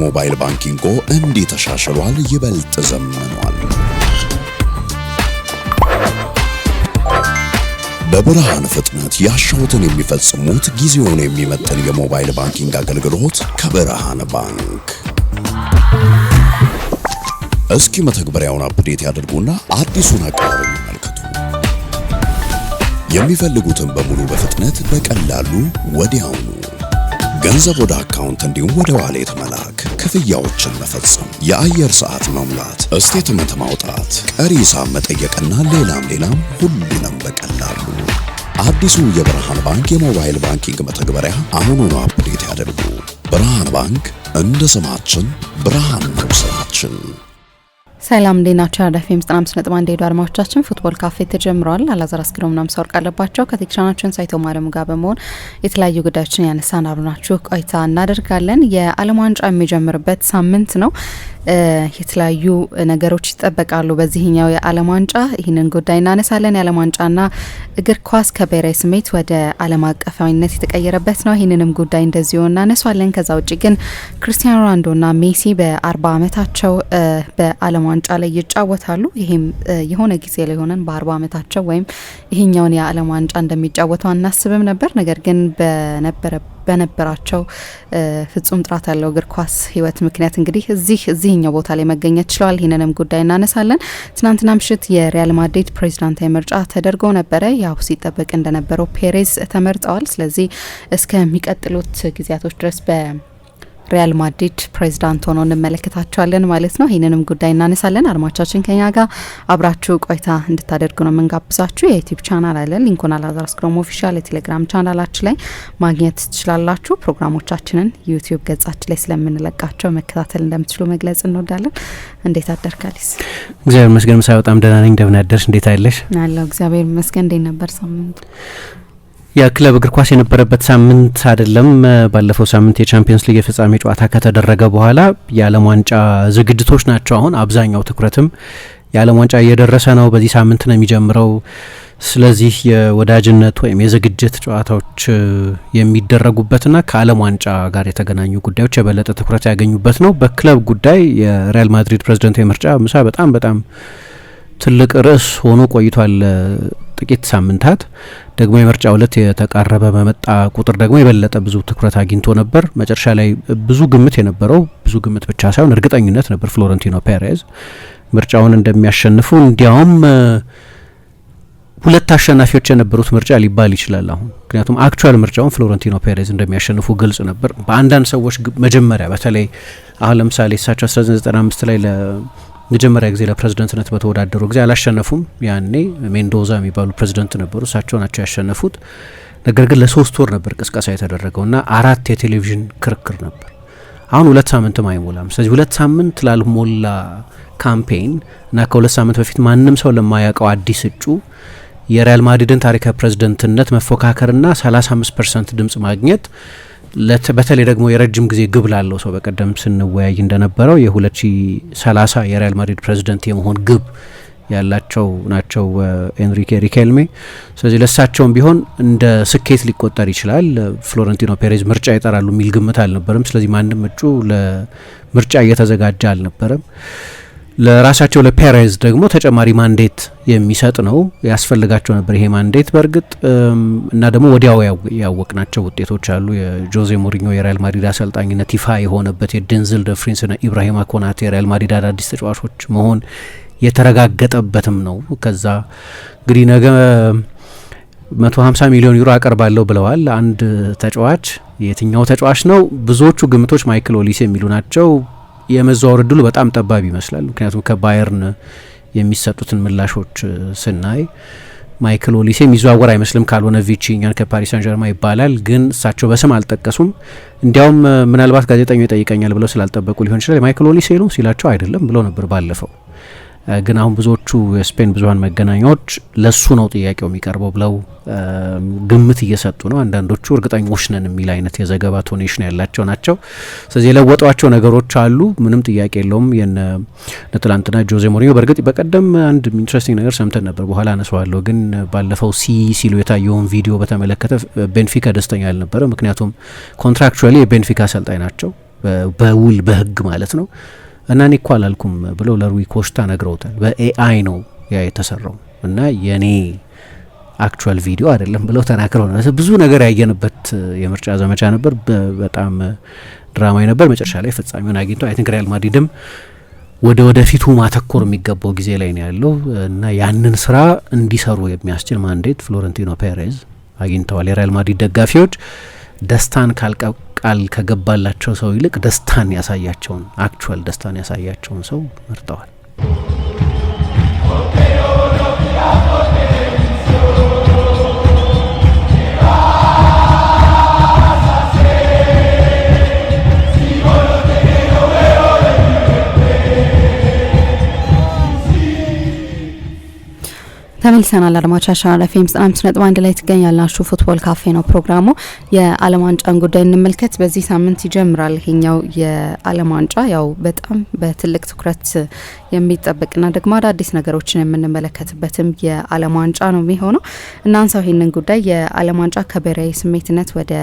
ሞባይል ባንኪንጎ እንዲህ ተሻሽሏል፣ ይበልጥ ዘምኗል። በብርሃን ፍጥነት ያሻውትን የሚፈጽሙት ጊዜውን የሚመጥን የሞባይል ባንኪንግ አገልግሎት ከብርሃን ባንክ። እስኪ መተግበሪያውን አፕዴት ያድርጉና አዲሱን አቀራረብ ይመልከቱ። የሚፈልጉትን በሙሉ በፍጥነት በቀላሉ ወዲያውኑ ገንዘብ ወደ አካውንት እንዲሁም ወደ ዋሌት መላክ፣ ክፍያዎችን መፈጸም፣ የአየር ሰዓት መሙላት፣ ስቴትመንት ማውጣት፣ ቀሪ ሂሳብ መጠየቅና ሌላም ሁሉንም በቀላሉ። አዲሱ የብርሃን ባንክ የሞባይል ባንኪንግ መተግበሪያ አሁኑኑ አፕዴት ያድርጉ። ብርሃን ባንክ እንደ ስማችን ብርሃን ነው ስራችን። ሰላም እንዴናችሁ? አዳፊም 95.1 ሄዶ አድማጮቻችን ፉትቦል ካፌ ተጀምሯል። አላዛር አስክሮም ናም ሰወርቅ አለባቸው ከቴክኒሻናችን ሳይቶ ማለሙ ጋር በመሆን የተለያዩ ጉዳዮችን ያነሳን አብራችሁ ቆይታ እናደርጋለን። የዓለም ዋንጫ የሚጀምርበት ሳምንት ነው። የተለያዩ ነገሮች ይጠበቃሉ በዚህኛው የዓለም ዋንጫ። ይህንን ጉዳይ እናነሳለን። የዓለም ዋንጫና እግር ኳስ ከብሔራዊ ስሜት ወደ ዓለም አቀፋዊነት የተቀየረበት ነው። ይህንንም ጉዳይ እንደዚሁ እናነሳለን። ከዛ ውጭ ግን ክርስቲያኖ ሮናልዶና ሜሲ በ40 ዓመታቸው በዓለም ዋንጫ ላይ ይጫወታሉ። ይሄም የሆነ ጊዜ ላይ ሆነን በ40 ዓመታቸው ወይም ይሄኛውን የዓለም ዋንጫ እንደሚጫወቱ አናስብም ነበር። ነገር ግን በነበራቸው ፍጹም ጥራት ያለው እግር ኳስ ህይወት ምክንያት እንግዲህ እዚህኛው ቦታ ላይ መገኘት ችለዋል። ይህንንም ጉዳይ እናነሳለን። ትናንትና ምሽት የሪያል ማድሪድ ፕሬዚዳንታዊ ምርጫ ተደርጎ ነበረ። ያው ሲጠበቅ እንደነበረው ፔሬዝ ተመርጠዋል። ስለዚህ እስከሚቀጥሉት ጊዜያቶች ድረስ ሪያል ማድሪድ ፕሬዚዳንት ሆኖ እንመለከታቸዋለን ማለት ነው። ይህንንም ጉዳይ እናነሳለን። አድማጮቻችን ከኛ ጋር አብራችሁ ቆይታ እንድታደርጉ ነው የምንጋብዛችሁ። የዩቲዩብ ቻናል አለ፣ ሊንኩን አላዛር አስክሮም ኦፊሻል የቴሌግራም ቻናላችን ላይ ማግኘት ትችላላችሁ። ፕሮግራሞቻችንን ዩቲዩብ ገጻችን ላይ ስለምንለቃቸው መከታተል እንደምትችሉ መግለጽ እንወዳለን። እንዴት አደርካሊስ? እግዚአብሔር ይመስገን። ምሳ በጣም ደህና ነኝ። እንደምን አደርሽ? እንዴት አለሽ? አለሁ እግዚአብሔር ይመስገን። እንዴት ነበር ሳምንቱ? የክለብ እግር ኳስ የነበረበት ሳምንት አይደለም። ባለፈው ሳምንት የቻምፒየንስ ሊግ የፍጻሜ ጨዋታ ከተደረገ በኋላ የዓለም ዋንጫ ዝግጅቶች ናቸው። አሁን አብዛኛው ትኩረትም የዓለም ዋንጫ እየደረሰ ነው። በዚህ ሳምንት ነው የሚጀምረው። ስለዚህ የወዳጅነት ወይም የዝግጅት ጨዋታዎች የሚደረጉበትና ከዓለም ዋንጫ ጋር የተገናኙ ጉዳዮች የበለጠ ትኩረት ያገኙበት ነው። በክለብ ጉዳይ የሪያል ማድሪድ ፕሬዚዳንታዊ ምርጫ ምሳ በጣም ትልቅ ርዕስ ሆኖ ቆይቷል። ጥቂት ሳምንታት ደግሞ የምርጫ ዕለት የተቃረበ በመጣ ቁጥር ደግሞ የበለጠ ብዙ ትኩረት አግኝቶ ነበር። መጨረሻ ላይ ብዙ ግምት ብቻ ሳይሆን እርግጠኝነት ነበር ፍሎረንቲኖ ፔሬዝ ምርጫውን እንደሚያሸንፉ። እንዲያውም ሁለት አሸናፊዎች የነበሩት ምርጫ ሊባል ይችላል አሁን። ምክንያቱም አክቹዋል ምርጫውን ፍሎረንቲኖ ፔሬዝ እንደሚያሸንፉ ግልጽ ነበር። በአንዳንድ ሰዎች መጀመሪያ በተለይ አሁን ለምሳሌ እሳቸው 1995 ላይ መጀመሪያ ጊዜ ለፕሬዝዳንትነት በተወዳደሩ ጊዜ አላሸነፉም። ያኔ ሜንዶዛ የሚባሉ ፕሬዝዳንት ነበሩ፣ እሳቸው ናቸው ያሸነፉት። ነገር ግን ለ3 ወር ነበር ቅስቀሳ የተደረገውና 4 የቴሌቪዥን ክርክር ነበር። አሁን 2 ሳምንትም አይሞላም። ስለዚህ 2 ሳምንት ላልሞላ ካምፔን እና ከ2 ሳምንት በፊት ማንም ሰው ለማያውቀው አዲስ እጩ የሪያል ማድሪድን ታሪካዊ ፕሬዝዳንትነት መፎካከርና 35% ድምጽ ማግኘት በተለይ ደግሞ የረጅም ጊዜ ግብ ላለው ሰው በቀደም ስንወያይ እንደነበረው የ2030 የሪያል ማድሪድ ፕሬዚደንት የመሆን ግብ ያላቸው ናቸው ኤንሪኬ ሪኬልሜ። ስለዚህ ለሳቸውም ቢሆን እንደ ስኬት ሊቆጠር ይችላል። ፍሎረንቲኖ ፔሬዝ ምርጫ ይጠራሉ የሚል ግምት አልነበረም። ስለዚህ ማንም እጩ ለምርጫ እየተዘጋጀ አልነበረም። ለራሳቸው ለፔሬዝ ደግሞ ተጨማሪ ማንዴት የሚሰጥ ነው ያስፈልጋቸው ነበር ይሄ ማንዴት በእርግጥ እና ደግሞ ወዲያው ያወቅናቸው ውጤቶች አሉ። የጆዜ ሞሪኞ የሪያል ማድሪድ አሰልጣኝነት ይፋ የሆነበት፣ የዴንዝል ደፍሪንስ እና ኢብራሂማ ኮናቴ የሪያል ማድሪድ አዳዲስ ተጫዋቾች መሆን የተረጋገጠበትም ነው። ከዛ እንግዲህ ነገ 150 ሚሊዮን ዩሮ አቀርባለሁ ብለዋል። አንድ ተጫዋች የትኛው ተጫዋች ነው? ብዙዎቹ ግምቶች ማይክል ኦሊሴ የሚሉ ናቸው። የመዘዋወር እድሉ በጣም ጠባብ ይመስላል። ምክንያቱም ከባየርን የሚሰጡትን ምላሾች ስናይ ማይክል ኦሊሴ የሚዘዋወር አይመስልም። ካልሆነ ቪቺኛን ከፓሪስ ሳን ጀርማ ይባላል። ግን እሳቸው በስም አልጠቀሱም። እንዲያውም ምናልባት ጋዜጠኛው ይጠይቀኛል ብለው ስላልጠበቁ ሊሆን ይችላል ማይክል ኦሊሴ ነው ሲላቸው አይደለም ብለው ነበር ባለፈው። ግን አሁን ብዙዎቹ የስፔን ብዙሃን መገናኛዎች ለሱ ነው ጥያቄው የሚቀርበው ብለው ግምት እየሰጡ ነው። አንዳንዶቹ እርግጠኞች ነን የሚል አይነት የዘገባ ቶኔሽን ያላቸው ናቸው። ስለዚህ የለወጧቸው ነገሮች አሉ፣ ምንም ጥያቄ የለውም። ትላንትና ጆዜ ሞሪኞ በእርግጥ በቀደም አንድ ኢንትረስቲንግ ነገር ሰምተን ነበር፣ በኋላ አነሳዋለሁ። ግን ባለፈው ሲሉ የታየውን ቪዲዮ በተመለከተ ቤንፊካ ደስተኛ አልነበረ። ምክንያቱም ኮንትራክቹዋሊ የቤንፊካ አሰልጣኝ ናቸው። በውል በህግ ማለት ነው። እና እኔ እኮ አላልኩም ብለው ለሩይ ኮስታ ነግረውታል። በኤአይ ነው ያ የተሰራው እና የኔ አክቹዋል ቪዲዮ አይደለም ብለው ተናግረው ነው። ብዙ ነገር ያየንበት የምርጫ ዘመቻ ነበር። በጣም ድራማዊ ነበር። መጨረሻ ላይ ፍጻሜውን አግኝቶ አይ ቲንክ ሪያል ማድሪድም ወደፊቱ ማተኮር የሚገባው ጊዜ ላይ ነው ያለው እና ያንን ስራ እንዲሰሩ የሚያስችል ማንዴት ፍሎረንቲኖ ፔሬዝ አግኝተዋል። የሪያል ማድሪድ ደጋፊዎች ደስታን ቃል ከገባላቸው ሰው ይልቅ ደስታን ያሳያቸውን አክቹዋል ደስታን ያሳያቸውን ሰው መርጠዋል። ተመልሰናል። አድማጮቻችን አለፌም 95.1 ላይ ትገኛላችሁ። ፉትቦል ካፌ ነው ፕሮግራሙ። የዓለም ዋንጫን ጉዳይ እንመልከት። በዚህ ሳምንት ይጀምራል ይሄኛው የዓለም ዋንጫ። ያው በጣም በትልቅ ትኩረት የሚጠበቅና ደግሞ አዳዲስ ነገሮችን የምንመለከትበትም የዓለም ዋንጫ ነው የሚሆነው። እናንሳው ይሄንን ጉዳይ የዓለም ዋንጫ ከብሔራዊ ስሜትነት ወደ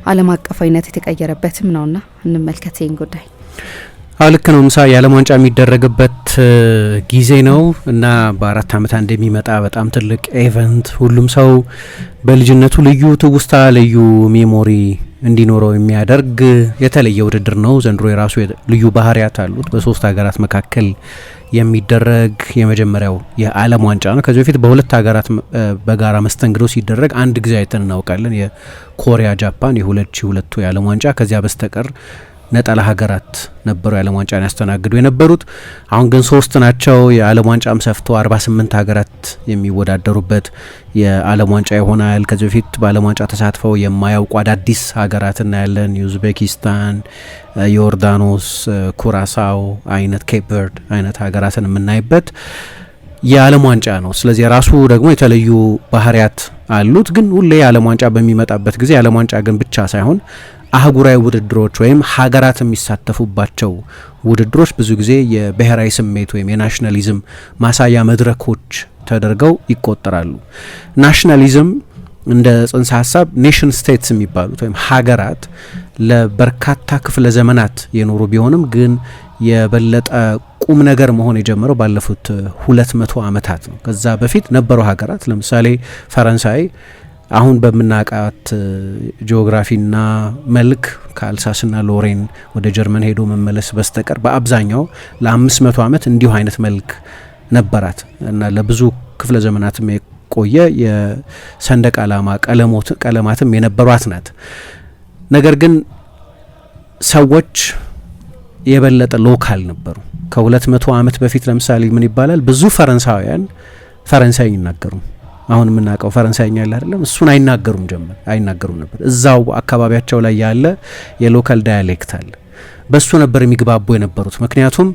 ዓለም አቀፋዊነት የተቀየረበትም ነውና እንመልከት ይሄን ጉዳይ። ልክ ነው። ምሳ የዓለም ዋንጫ የሚደረግበት ጊዜ ነው እና በ4 ዓመት አንድ የሚመጣ በጣም ትልቅ ኢቨንት፣ ሁሉም ሰው በልጅነቱ ልዩ ትውስታ ልዩ ሜሞሪ እንዲኖረው የሚያደርግ የተለየ ውድድር ነው። ዘንድሮ የራሱ ልዩ ባህሪያት አሉት። በ3 ሀገራት መካከል የሚደረግ የመጀመሪያው የዓለም ዋንጫ ነው። ከዚህ በፊት በ2 ሀገራት በጋራ መስተንግዶ ሲደረግ አንድ ጊዜ አይተን እናውቃለን። የኮሪያ ጃፓን የ2002 የዓለም ዋንጫ። ከዚያ በስተቀር ነጠላ ሀገራት ነበሩ የዓለም ዋንጫን ያስተናግዱ የነበሩት። አሁን ግን 3 ናቸው። የዓለም ዋንጫም ሰፍቶ 48 ሀገራት የሚወዳደሩበት የዓለም ዋንጫ ይሆናል። ከዚህ በፊት በዓለም ዋንጫ ተሳትፈው የማያውቁ አዳዲስ ሀገራት እናያለን። ዩዝቤኪስታን፣ ዮርዳኖስ፣ ኩራሳው አይነት ኬፕ ቨርድ አይነት ሀገራትን የምናይበት የዓለም ዋንጫ ነው። ስለዚህ የራሱ ደግሞ የተለዩ ባህሪያት አሉት። ግን ሁሌ የዓለም ዋንጫ በሚመጣበት ጊዜ የዓለም ዋንጫ ግን ብቻ ሳይሆን አህጉራዊ ውድድሮች ወይም ሀገራት የሚሳተፉባቸው ውድድሮች ብዙ ጊዜ የብሔራዊ ስሜት ወይም የናሽናሊዝም ማሳያ መድረኮች ተደርገው ይቆጠራሉ። ናሽናሊዝም እንደ ጽንሰ ሀሳብ ኔሽን ስቴትስ የሚባሉት ወይም ሀገራት ለበርካታ ክፍለ ዘመናት የኖሩ ቢሆንም ግን የበለጠ ቁም ነገር መሆን የጀመረው ባለፉት 200 ዓመታት ነው። ከዛ በፊት ነበሩ ሀገራት ለምሳሌ ፈረንሳይ አሁን በምናውቃት ጂኦግራፊና መልክ ከአልሳስና ሎሬን ወደ ጀርመን ሄዶ መመለስ በስተቀር በአብዛኛው ለ500 ዓመት እንዲሁ አይነት መልክ ነበራት እና ለብዙ ክፍለ ዘመናትም የቆየ የሰንደቅ ዓላማ ቀለማትም የነበሯት ናት። ነገር ግን ሰዎች የበለጠ ሎካል ነበሩ። ከ200 ዓመት በፊት ለምሳሌ ምን ይባላል? ብዙ ፈረንሳውያን ፈረንሳይ ይናገሩ። አሁን የምናውቀው ፈረንሳይኛ ያለ አይደለም፣ እሱን አይናገሩም ነበር። እዛው አካባቢያቸው ላይ ያለ የሎካል ዳያሌክት አለ። በሱ ነበር የሚግባቡ የነበሩት። ምክንያቱም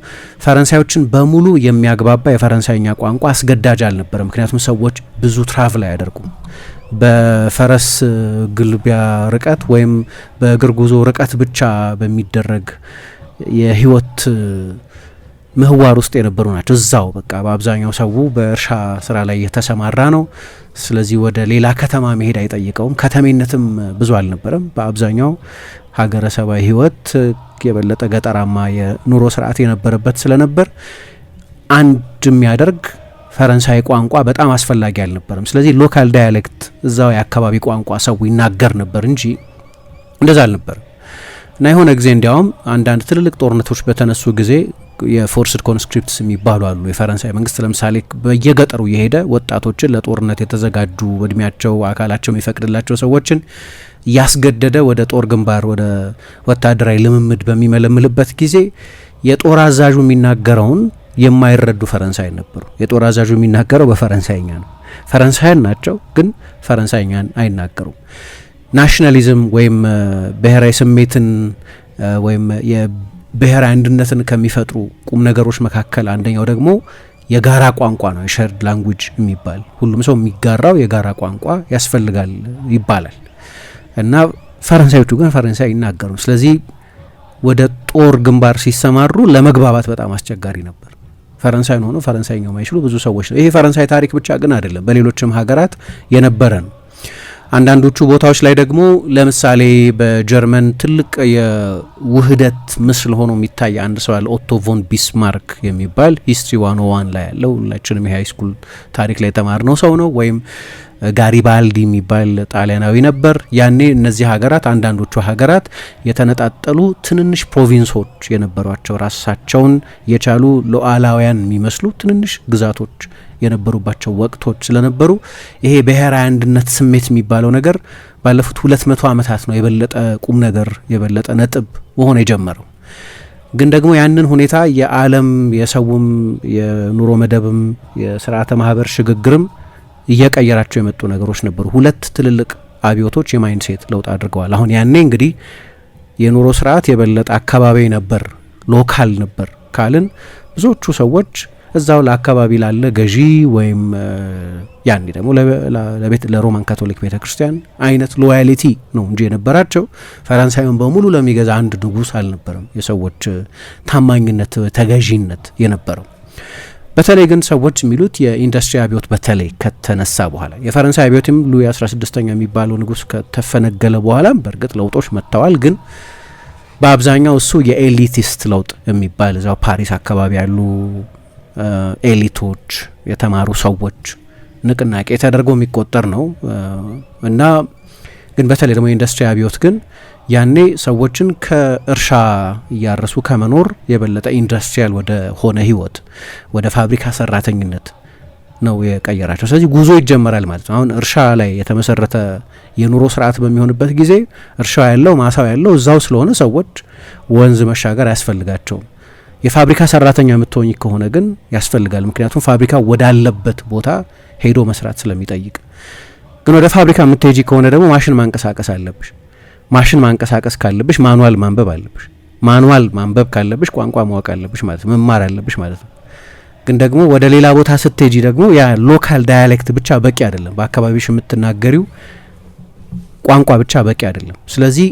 ፈረንሳዮችን በሙሉ የሚያግባባ የፈረንሳይኛ ቋንቋ አስገዳጅ አልነበረ። ምክንያቱም ሰዎች ብዙ ትራቭል አያደርጉም። በፈረስ ግልቢያ ርቀት ወይም በእግር ጉዞ ርቀት ብቻ በሚደረግ የህይወት ምህዋር ውስጥ የነበሩ ናቸው። እዛው በቃ በአብዛኛው ሰው በእርሻ ስራ ላይ የተሰማራ ነው። ስለዚህ ወደ ሌላ ከተማ መሄድ አይጠይቀውም። ከተሜነትም ብዙ አልነበረም። በአብዛኛው ሀገረሰባዊ ህይወት የበለጠ ገጠራማ የኑሮ ስርዓት የነበረበት ስለነበር አንድ የሚያደርግ ፈረንሳይ ቋንቋ በጣም አስፈላጊ አልነበረም። ስለዚህ ሎካል ዳያሌክት እዛው የአካባቢ ቋንቋ ሰው ይናገር ነበር እንጂ እንደዛ አልነበረም። እና የሆነ ጊዜ እንዲያውም አንዳንድ ትልልቅ ጦርነቶች በተነሱ ጊዜ የፎርስድ ኮንስክሪፕትስ የሚባሉ አሉ። የፈረንሳይ መንግስት ለምሳሌ በየገጠሩ የሄደ ወጣቶችን ለጦርነት የተዘጋጁ እድሜያቸው አካላቸው የሚፈቅድላቸው ሰዎችን ያስገደደ ወደ ጦር ግንባር ወደ ወታደራዊ ልምምድ በሚመለምልበት ጊዜ የጦር አዛዡ የሚናገረውን የማይረዱ ፈረንሳይ ነበሩ። የጦር አዛዡ የሚናገረው በፈረንሳይኛ ነው። ፈረንሳይን ናቸው ግን ፈረንሳይኛን አይናገሩም። ናሽናሊዝም ወይም ብሔራዊ ስሜትን ወይም የብሔራዊ አንድነትን ከሚፈጥሩ ቁም ነገሮች መካከል አንደኛው ደግሞ የጋራ ቋንቋ ነው። የሸርድ ላንጉጅ የሚባል ሁሉም ሰው የሚጋራው የጋራ ቋንቋ ያስፈልጋል ይባላል እና ፈረንሳዮቹ ግን ፈረንሳይ ይናገሩ። ስለዚህ ወደ ጦር ግንባር ሲሰማሩ ለመግባባት በጣም አስቸጋሪ ነበር። ፈረንሳይን ሆኖ ፈረንሳይኛው ማይችሉ ብዙ ሰዎች ነው። ይሄ ፈረንሳይ ታሪክ ብቻ ግን አይደለም፣ በሌሎችም ሀገራት የነበረ ነው። አንዳንዶቹ ቦታዎች ላይ ደግሞ ለምሳሌ በጀርመን ትልቅ የውህደት ምስል ሆኖ የሚታይ አንድ ሰው ያለ ኦቶ ቮን ቢስማርክ የሚባል ሂስትሪ 101 ላይ ያለው ሁላችንም የሃይ ስኩል ታሪክ ላይ የተማርነው ሰው ነው። ወይም ጋሪባልዲ የሚባል ጣሊያናዊ ነበር። ያኔ እነዚህ ሀገራት አንዳንዶቹ ሀገራት የተነጣጠሉ ትንንሽ ፕሮቪንሶች የነበሯቸው ራሳቸውን የቻሉ ሉዓላውያን የሚመስሉ ትንንሽ ግዛቶች የነበሩባቸው ወቅቶች ስለነበሩ ይሄ ብሔራዊ አንድነት ስሜት የሚባለው ነገር ባለፉት 200 ዓመታት ነው የበለጠ ቁም ነገር የበለጠ ነጥብ መሆን የጀመረው። ግን ደግሞ ያንን ሁኔታ የዓለም የሰውም የኑሮ መደብም የስርዓተ ማህበር ሽግግርም እየቀየራቸው የመጡ ነገሮች ነበሩ። ሁለት ትልልቅ አብዮቶች የማይንድ ሴት ለውጥ አድርገዋል። አሁን ያኔ እንግዲህ የኑሮ ስርዓት የበለጠ አካባቢ ነበር፣ ሎካል ነበር ካልን ብዙዎቹ ሰዎች እዛው ለአካባቢ ላለ ገዢ ወይም ያኔ ደግሞ ለሮማን ካቶሊክ ቤተክርስቲያን አይነት ሎያሊቲ ነው እንጂ የነበራቸው ፈረንሳይን በሙሉ ለሚገዛ አንድ ንጉስ አልነበረም የሰዎች ታማኝነት ተገዢነት የነበረው። በተለይ ግን ሰዎች የሚሉት የኢንዱስትሪ አብዮት በተለይ ከተነሳ በኋላ የፈረንሳይ አብዮትም ሉዊ 16ኛ የሚባለው ንጉስ ከተፈነገለ በኋላ በእርግጥ ለውጦች መጥተዋል። ግን በአብዛኛው እሱ የኤሊቲስት ለውጥ የሚባል እዛው ፓሪስ አካባቢ ያሉ ኤሊቶች የተማሩ ሰዎች ንቅናቄ ተደርጎ የሚቆጠር ነው እና ግን በተለይ ደግሞ የኢንዱስትሪ አብዮት ግን ያኔ ሰዎችን ከእርሻ እያረሱ ከመኖር የበለጠ ኢንዱስትሪያል ወደ ሆነ ህይወት ወደ ፋብሪካ ሰራተኝነት ነው የቀየራቸው። ስለዚህ ጉዞ ይጀመራል ማለት ነው። አሁን እርሻ ላይ የተመሰረተ የኑሮ ስርዓት በሚሆንበት ጊዜ እርሻው ያለው ማሳው ያለው እዛው ስለሆነ ሰዎች ወንዝ መሻገር አያስፈልጋቸውም። የፋብሪካ ሰራተኛ የምትሆኝ ከሆነ ግን ያስፈልጋል። ምክንያቱም ፋብሪካ ወዳለበት ቦታ ሄዶ መስራት ስለሚጠይቅ። ግን ወደ ፋብሪካ የምትሄጂ ከሆነ ደግሞ ማሽን ማንቀሳቀስ አለብሽ። ማሽን ማንቀሳቀስ ካለብሽ ማኑዋል ማንበብ አለብሽ። ማኑዋል ማንበብ ካለብሽ ቋንቋ ማወቅ አለብሽ ማለት ነው፣ መማር አለብሽ ማለት ነው። ግን ደግሞ ወደ ሌላ ቦታ ስትሄጂ ደግሞ ያ ሎካል ዳያሌክት ብቻ በቂ አይደለም። በአካባቢሽ የምትናገሪው ቋንቋ ብቻ በቂ አይደለም። ስለዚህ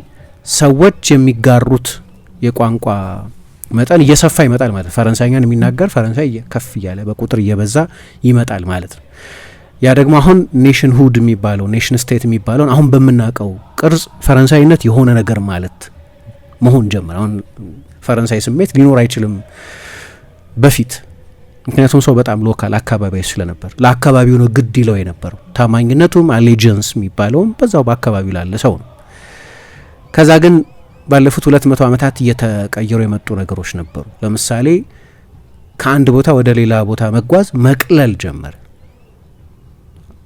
ሰዎች የሚጋሩት የቋንቋ መጠን እየሰፋ ይመጣል ማለት ነው። ፈረንሳይኛን የሚናገር ፈረንሳይ ከፍ እያለ በቁጥር እየበዛ ይመጣል ማለት ነው። ያ ደግሞ አሁን ኔሽን ሁድ የሚባለው ኔሽን ስቴት የሚባለውን አሁን በምናውቀው ቅርጽ ፈረንሳይነት የሆነ ነገር ማለት መሆን ጀመረ። አሁን ፈረንሳይ ስሜት ሊኖር አይችልም በፊት፣ ምክንያቱም ሰው በጣም ሎካል አካባቢያዊ ስለነበር ለአካባቢው ነው ግድ ይለው የነበረው። ታማኝነቱም አሌጀንስ የሚባለውም በዛው በአካባቢው ላለ ሰው ነው። ከዛ ግን ባለፉት 200 ዓመታት እየተቀየሩ የመጡ ነገሮች ነበሩ። ለምሳሌ ከአንድ ቦታ ወደ ሌላ ቦታ መጓዝ መቅለል ጀመረ።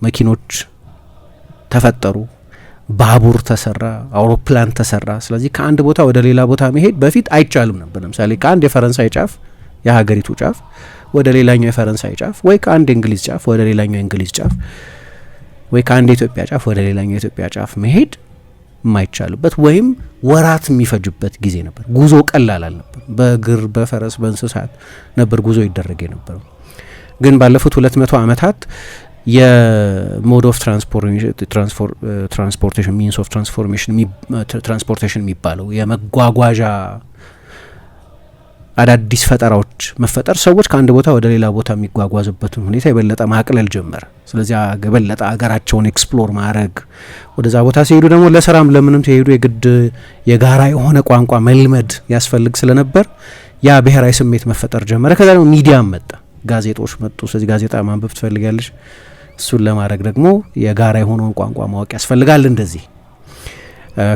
መኪኖች ተፈጠሩ፣ ባቡር ተሰራ፣ አውሮፕላን ተሰራ። ስለዚህ ከአንድ ቦታ ወደ ሌላ ቦታ መሄድ በፊት አይቻልም ነበር። ለምሳሌ ከአንድ የፈረንሳይ ጫፍ የሀገሪቱ ጫፍ ወደ ሌላኛው የፈረንሳይ ጫፍ፣ ወይ ከአንድ የእንግሊዝ ጫፍ ወደ ሌላኛው የእንግሊዝ ጫፍ፣ ወይ ከአንድ የኢትዮጵያ ጫፍ ወደ ሌላኛው የኢትዮጵያ ጫፍ መሄድ የማይቻልበት ወይም ወራት የሚፈጅበት ጊዜ ነበር። ጉዞ ቀላል አልነበር። በእግር በፈረስ በእንስሳት ነበር ጉዞ ይደረግ የነበረው። ግን ባለፉት 200 ዓመታት የሞድ ኦፍ ትራንስፖርቴሽን ሚንስ ኦፍ ትራንስፖርቴሽን የሚባለው የመጓጓዣ አዳዲስ ፈጠራዎች መፈጠር ሰዎች ከአንድ ቦታ ወደ ሌላ ቦታ የሚጓጓዙበትን ሁኔታ የበለጠ ማቅለል ጀመረ። ስለዚህ የበለጠ አገራቸውን ኤክስፕሎር ማድረግ፣ ወደዛ ቦታ ሲሄዱ ደግሞ ለስራም ለምንም ሲሄዱ የግድ የጋራ የሆነ ቋንቋ መልመድ ያስፈልግ ስለነበር ያ ብሔራዊ ስሜት መፈጠር ጀመረ። ከዛ ደግሞ ሚዲያም መጣ፣ ጋዜጦች መጡ። ስለዚህ ጋዜጣ ማንበብ ትፈልጋለች፣ እሱን ለማድረግ ደግሞ የጋራ የሆነውን ቋንቋ ማወቅ ያስፈልጋል እንደዚህ።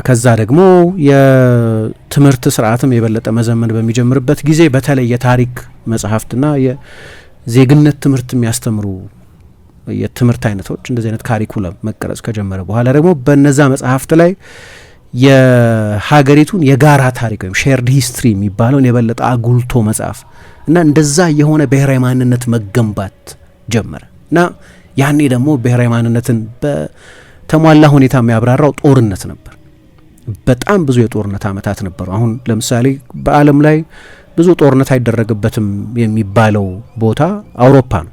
ከዛ ደግሞ የትምህርት ስርዓትም የበለጠ መዘመን በሚጀምርበት ጊዜ በተለይ የታሪክ መጽሐፍትና የዜግነት ትምህርት የሚያስተምሩ የትምህርት አይነቶች እንደዚህ አይነት ካሪኩለም መቀረጽ ከጀመረ በኋላ ደግሞ በነዛ መጽሐፍት ላይ የሀገሪቱን የጋራ ታሪክ ወይም ሼርድ ሂስትሪ የሚባለውን የበለጠ አጉልቶ መጽሐፍ እና እንደዛ የሆነ ብሔራዊ ማንነት መገንባት ጀመረ እና ያኔ ደግሞ ብሔራዊ ማንነትን በተሟላ ሁኔታ የሚያብራራው ጦርነት ነበር። በጣም ብዙ የጦርነት ዓመታት ነበሩ። አሁን ለምሳሌ በዓለም ላይ ብዙ ጦርነት አይደረግበትም የሚባለው ቦታ አውሮፓ ነው።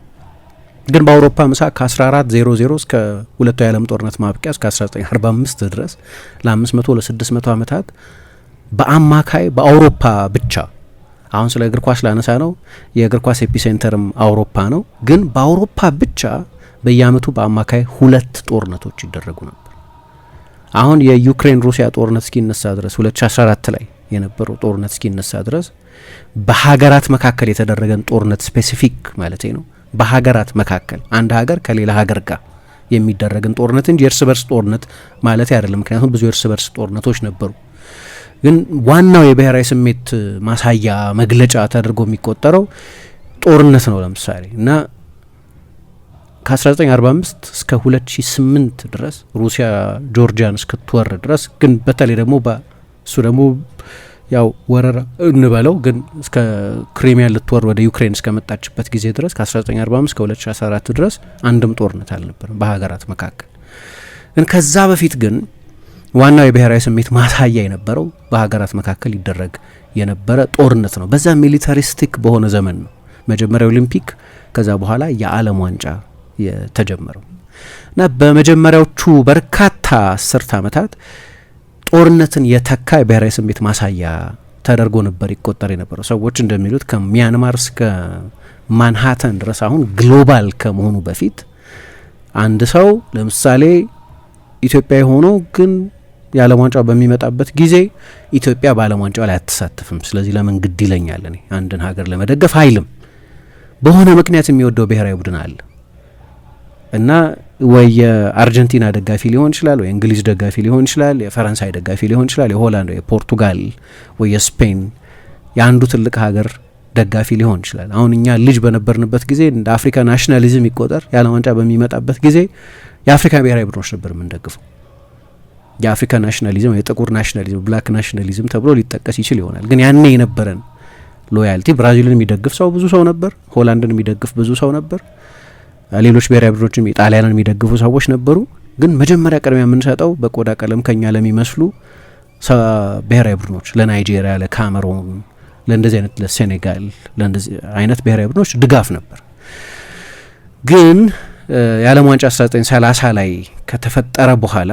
ግን በአውሮፓ ምሳሌ ከ1400 እስከ ሁለቱ የዓለም ጦርነት ማብቂያ እስከ 1945 ድረስ ለ500 ለ600 ዓመታት በአማካይ በአውሮፓ ብቻ፣ አሁን ስለ እግር ኳስ ላነሳ ነው፣ የእግር ኳስ ኤፒሴንተርም አውሮፓ ነው። ግን በአውሮፓ ብቻ በየአመቱ በአማካይ 2 ጦርነቶች ይደረጉ ነበር። አሁን የዩክሬን ሩሲያ ጦርነት እስኪነሳ ድረስ 2014 ላይ የነበረው ጦርነት እስኪነሳ ድረስ በሀገራት መካከል የተደረገን ጦርነት ስፔሲፊክ ማለት ነው በሀገራት መካከል አንድ ሀገር ከሌላ ሀገር ጋር የሚደረግን ጦርነት እንጂ የእርስ በርስ ጦርነት ማለት አይደለም። ምክንያቱም ብዙ የእርስ በርስ ጦርነቶች ነበሩ። ግን ዋናው የብሔራዊ ስሜት ማሳያ መግለጫ ተደርጎ የሚቆጠረው ጦርነት ነው። ለምሳሌ እና ከ1945 እስከ 2008 ድረስ ሩሲያ ጆርጂያን እስክትወር ድረስ ግን በተለይ ደግሞ እሱ ደግሞ ያው ወረራ እንበለው ግን እስከ ክሪሚያ ልትወር ወደ ዩክሬን እስከመጣችበት ጊዜ ድረስ ከ1945 እስከ 2014 ድረስ አንድም ጦርነት አልነበረም በሀገራት መካከል። ግን ከዛ በፊት ግን ዋናው የብሔራዊ ስሜት ማሳያ የነበረው በሀገራት መካከል ይደረግ የነበረ ጦርነት ነው። በዛ ሚሊታሪስቲክ በሆነ ዘመን ነው መጀመሪያ ኦሊምፒክ ከዛ በኋላ የዓለም ዋንጫ የተጀመረው እና በመጀመሪያዎቹ በርካታ አስርት ዓመታት ጦርነትን የተካ የብሔራዊ ስሜት ማሳያ ተደርጎ ነበር ይቆጠር የነበረው። ሰዎች እንደሚሉት ከሚያንማር እስከ ማንሃተን ድረስ አሁን ግሎባል ከመሆኑ በፊት አንድ ሰው ለምሳሌ ኢትዮጵያዊ ሆኖ ግን የዓለም ዋንጫው በሚመጣበት ጊዜ ኢትዮጵያ በዓለም ዋንጫው ላይ አትሳተፍም፣ ስለዚህ ለምን ግድ ይለኛል እኔ አንድን ሀገር ለመደገፍ አይልም። በሆነ ምክንያት የሚወደው ብሔራዊ ቡድን አለ እና ወይ የአርጀንቲና ደጋፊ ሊሆን ይችላል፣ ወይ እንግሊዝ ደጋፊ ሊሆን ይችላል፣ የፈረንሳይ ደጋፊ ሊሆን ይችላል፣ የሆላንድ ወይ የፖርቱጋል ወይ የስፔን የአንዱ ትልቅ ሀገር ደጋፊ ሊሆን ይችላል። አሁን እኛ ልጅ በነበርንበት ጊዜ እንደ አፍሪካ ናሽናሊዝም ይቆጠር የዓለም ዋንጫ በሚመጣበት ጊዜ የአፍሪካ ብሔራዊ ቡድኖች ነበር የምንደግፈው። የአፍሪካ ናሽናሊዝም የጥቁር ናሽናሊዝም ብላክ ናሽናሊዝም ተብሎ ሊጠቀስ ይችል ይሆናል። ግን ያኔ የነበረን ሎያልቲ ብራዚልን የሚደግፍ ሰው ብዙ ሰው ነበር፣ ሆላንድን የሚደግፍ ብዙ ሰው ነበር፣ ሌሎች ብሔራዊ ቡድኖችም ጣሊያንን የሚደግፉ ሰዎች ነበሩ። ግን መጀመሪያ ቅድሚያ የምንሰጠው በቆዳ ቀለም ከኛ ለሚመስሉ ብሔራዊ ቡድኖች ለናይጄሪያ፣ ለካሜሮን፣ ለእንደዚህ አይነት ለሴኔጋል ለእንደዚህ አይነት ብሔራዊ ቡድኖች ድጋፍ ነበር። ግን የዓለም ዋንጫ 1930 ላይ ከተፈጠረ በኋላ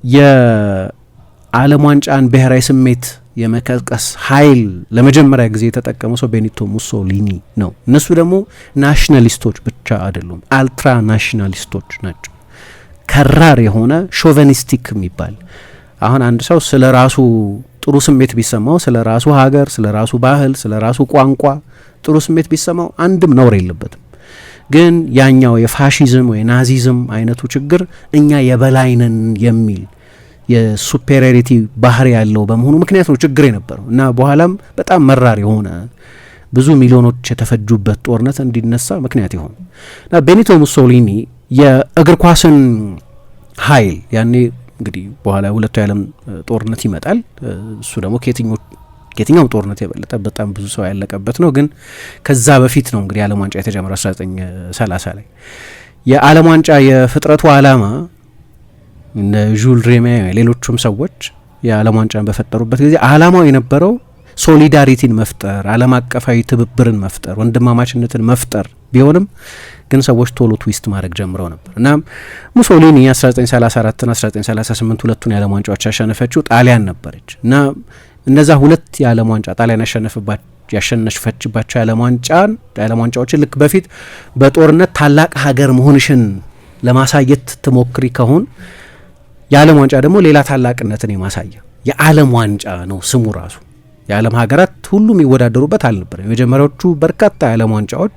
የዓለም ዋንጫን ብሔራዊ ስሜት የመቀስቀስ ኃይል ለመጀመሪያ ጊዜ የተጠቀመው ሰው ቤኒቶ ሙሶሊኒ ነው። እነሱ ደግሞ ናሽናሊስቶች ብቻ አይደሉም፣ አልትራ ናሽናሊስቶች ናቸው። ከራር የሆነ ሾቨኒስቲክ የሚባል አሁን አንድ ሰው ስለ ራሱ ጥሩ ስሜት ቢሰማው ስለ ራሱ ሀገር፣ ስለ ራሱ ባህል፣ ስለ ራሱ ቋንቋ ጥሩ ስሜት ቢሰማው አንድም ነውር የለበትም። ግን ያኛው የፋሺዝም ወይ ናዚዝም አይነቱ ችግር እኛ የበላይነን የሚል የሱፔሪዮሪቲ ባህሪ ያለው በመሆኑ ምክንያት ነው ችግር የነበረው እና በኋላም በጣም መራር የሆነ ብዙ ሚሊዮኖች የተፈጁበት ጦርነት እንዲነሳ ምክንያት የሆኑ እና ቤኒቶ ሙሶሊኒ የእግር ኳስን ኃይል ያኔ እንግዲህ በኋላ ሁለቱ የዓለም ጦርነት ይመጣል። እሱ ደግሞ ከየትኛውም ጦርነት የበለጠ በጣም ብዙ ሰው ያለቀበት ነው። ግን ከዛ በፊት ነው እንግዲህ የዓለም ዋንጫ የተጀመረው 1930 ላይ። የዓለም ዋንጫ የፍጥረቱ ዓላማ እነ ዡል ሬሜ ሌሎቹም ሰዎች የዓለም ዋንጫን በፈጠሩበት ጊዜ ዓላማው የነበረው ሶሊዳሪቲን መፍጠር፣ ዓለም አቀፋዊ ትብብርን መፍጠር፣ ወንድማማችነትን መፍጠር ቢሆንም ግን ሰዎች ቶሎ ትዊስት ማድረግ ጀምረው ነበር እና ሙሶሊኒ 1934ና 1938 ሁለቱን የዓለም ዋንጫዎች ያሸነፈችው ጣሊያን ነበረች እና እነዛ ሁለት የዓለም ዋንጫ ጣሊያን ያሸነፈችባቸው የዓለም ዋንጫዎችን ልክ በፊት በጦርነት ታላቅ ሀገር መሆንሽን ለማሳየት ትሞክሪ ከሆን የዓለም ዋንጫ ደግሞ ሌላ ታላቅነትን የማሳያ የዓለም ዋንጫ ነው ስሙ ራሱ። የዓለም ሀገራት ሁሉም ይወዳደሩበት አልነበረም። የመጀመሪያዎቹ በርካታ የዓለም ዋንጫዎች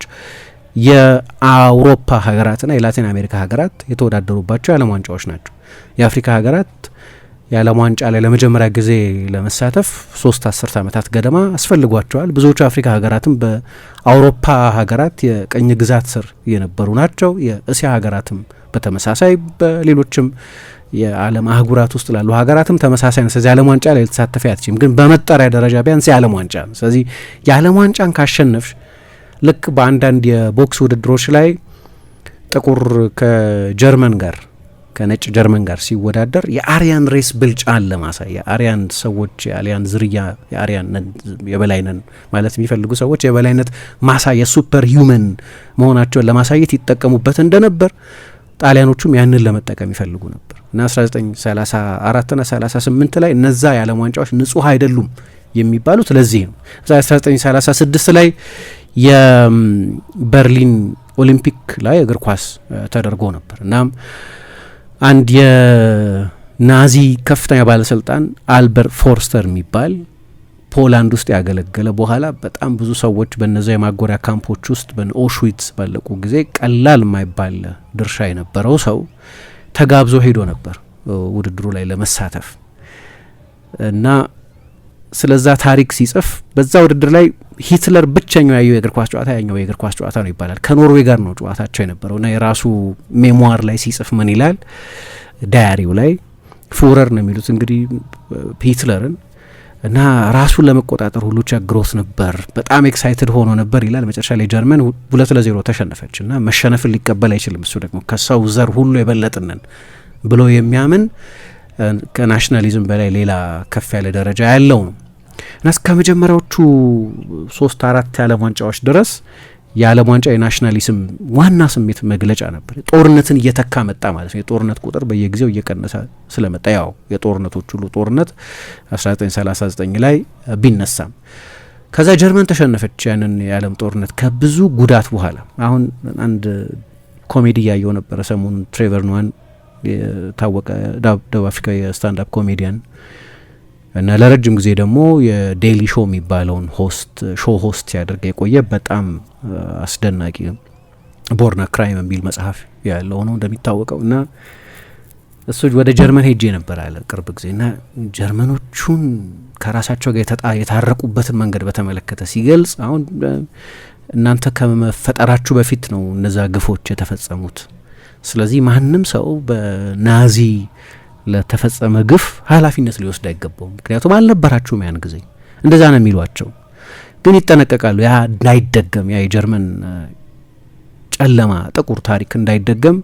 የአውሮፓ ሀገራትና የላቲን አሜሪካ ሀገራት የተወዳደሩባቸው የዓለም ዋንጫዎች ናቸው። የአፍሪካ ሀገራት የዓለም ዋንጫ ላይ ለመጀመሪያ ጊዜ ለመሳተፍ 3 አስርት ዓመታት ገደማ አስፈልጓቸዋል። ብዙዎቹ የአፍሪካ ሀገራትም በአውሮፓ ሀገራት የቅኝ ግዛት ስር የነበሩ ናቸው። የእስያ ሀገራትም በተመሳሳይ በሌሎችም የዓለም አህጉራት ውስጥ ላሉ ሀገራትም ተመሳሳይ ነው። ስለዚህ የዓለም ዋንጫ ላይ ልትሳተፊ አትችም፣ ግን በመጠሪያ ደረጃ ቢያንስ የዓለም ዋንጫ ነው። ስለዚህ የዓለም ዋንጫን ካሸነፍሽ ልክ በአንዳንድ የቦክስ ውድድሮች ላይ ጥቁር ከጀርመን ጋር ከነጭ ጀርመን ጋር ሲወዳደር የአሪያን ሬስ ብልጫን ለማሳያ የአሪያን ሰዎች የአሪያን ዝርያ የአሪያን የበላይነን ማለት የሚፈልጉ ሰዎች የበላይነት ማሳያ ሱፐር ሂውመን መሆናቸውን ለማሳየት ይጠቀሙበት እንደነበር ጣሊያኖቹም ያንን ለመጠቀም ይፈልጉ ነበር እና 1934ና 38 ላይ እነዛ የዓለም ዋንጫዎች ንጹህ አይደሉም የሚባሉት ለዚህ ነው። 1936 ላይ የበርሊን ኦሊምፒክ ላይ እግር ኳስ ተደርጎ ነበር እና አንድ ናዚ ከፍተኛ ባለስልጣን አልበርት ፎርስተር የሚባል ፖላንድ ውስጥ ያገለገለ በኋላ በጣም ብዙ ሰዎች በነዛ የማጎሪያ ካምፖች ውስጥ በኦሽዊትስ ባለቁ ጊዜ ቀላል የማይባል ድርሻ የነበረው ሰው ተጋብዞ ሄዶ ነበር ውድድሩ ላይ ለመሳተፍ እና ስለዛ ታሪክ ሲጽፍ በዛ ውድድር ላይ ሂትለር ብቸኛው ያየው የእግር ኳስ ጨዋታ ያኛው የእግር ኳስ ጨዋታ ነው ይባላል። ከኖርዌይ ጋር ነው ጨዋታቸው የነበረው እና የራሱ ሜሞዋር ላይ ሲጽፍ ምን ይላል? ዳያሪው ላይ ፉረር ነው የሚሉት እንግዲህ ሂትለርን እና ራሱን ለመቆጣጠር ሁሉ ቸግሮት ነበር፣ በጣም ኤክሳይትድ ሆኖ ነበር ይላል። መጨረሻ ላይ ጀርመን 2-0 ተሸነፈች እና መሸነፍን ሊቀበል አይችልም እሱ ደግሞ ከሰው ዘር ሁሉ የበለጥነን ብሎ የሚያምን ከናሽናሊዝም በላይ ሌላ ከፍ ያለ ደረጃ ያለው ነው እና እስከ መጀመሪያዎቹ 3-4 የዓለም ዋንጫዎች ድረስ የዓለም ዋንጫ የናሽናሊዝም ዋና ስሜት መግለጫ ነበር። ጦርነትን እየተካ መጣ ማለት ነው። የጦርነት ቁጥር በየጊዜው እየቀነሰ ስለመጣ ያው የጦርነቶች ሁሉ ጦርነት 1939 ላይ ቢነሳም ከዛ ጀርመን ተሸነፈች ያንን የዓለም ጦርነት ከብዙ ጉዳት በኋላ። አሁን አንድ ኮሜዲ እያየው ነበረ ሰሞኑን ትሬቨር ኖዋን የታወቀ ደቡብ አፍሪካዊ የስታንድ አፕ ኮሜዲያን እና ለረጅም ጊዜ ደግሞ የዴይሊ ሾው የሚባለውን ሆስት ሲያደርግ የቆየ በጣም አስደናቂ ቦርን አ ክራይም የሚል መጽሐፍ ያለው ነው እንደሚታወቀው። እና እሱ ወደ ጀርመን ሄጄ ነበር አለ ቅርብ ጊዜ እና ጀርመኖቹን ከራሳቸው ጋር የታረቁበትን መንገድ በተመለከተ ሲገልጽ አሁን እናንተ ከመፈጠራችሁ በፊት ነው እነዛ ግፎች የተፈጸሙት። ስለዚህ ማንም ሰው በናዚ ለተፈጸመ ግፍ ኃላፊነት ሊወስድ አይገባውም፣ ምክንያቱም አልነበራችሁም ያን ጊዜ። እንደዛ ነው የሚሏቸው። ግን ይጠነቀቃሉ ያ እንዳይደገም፣ ያ የጀርመን ጨለማ ጥቁር ታሪክ እንዳይደገም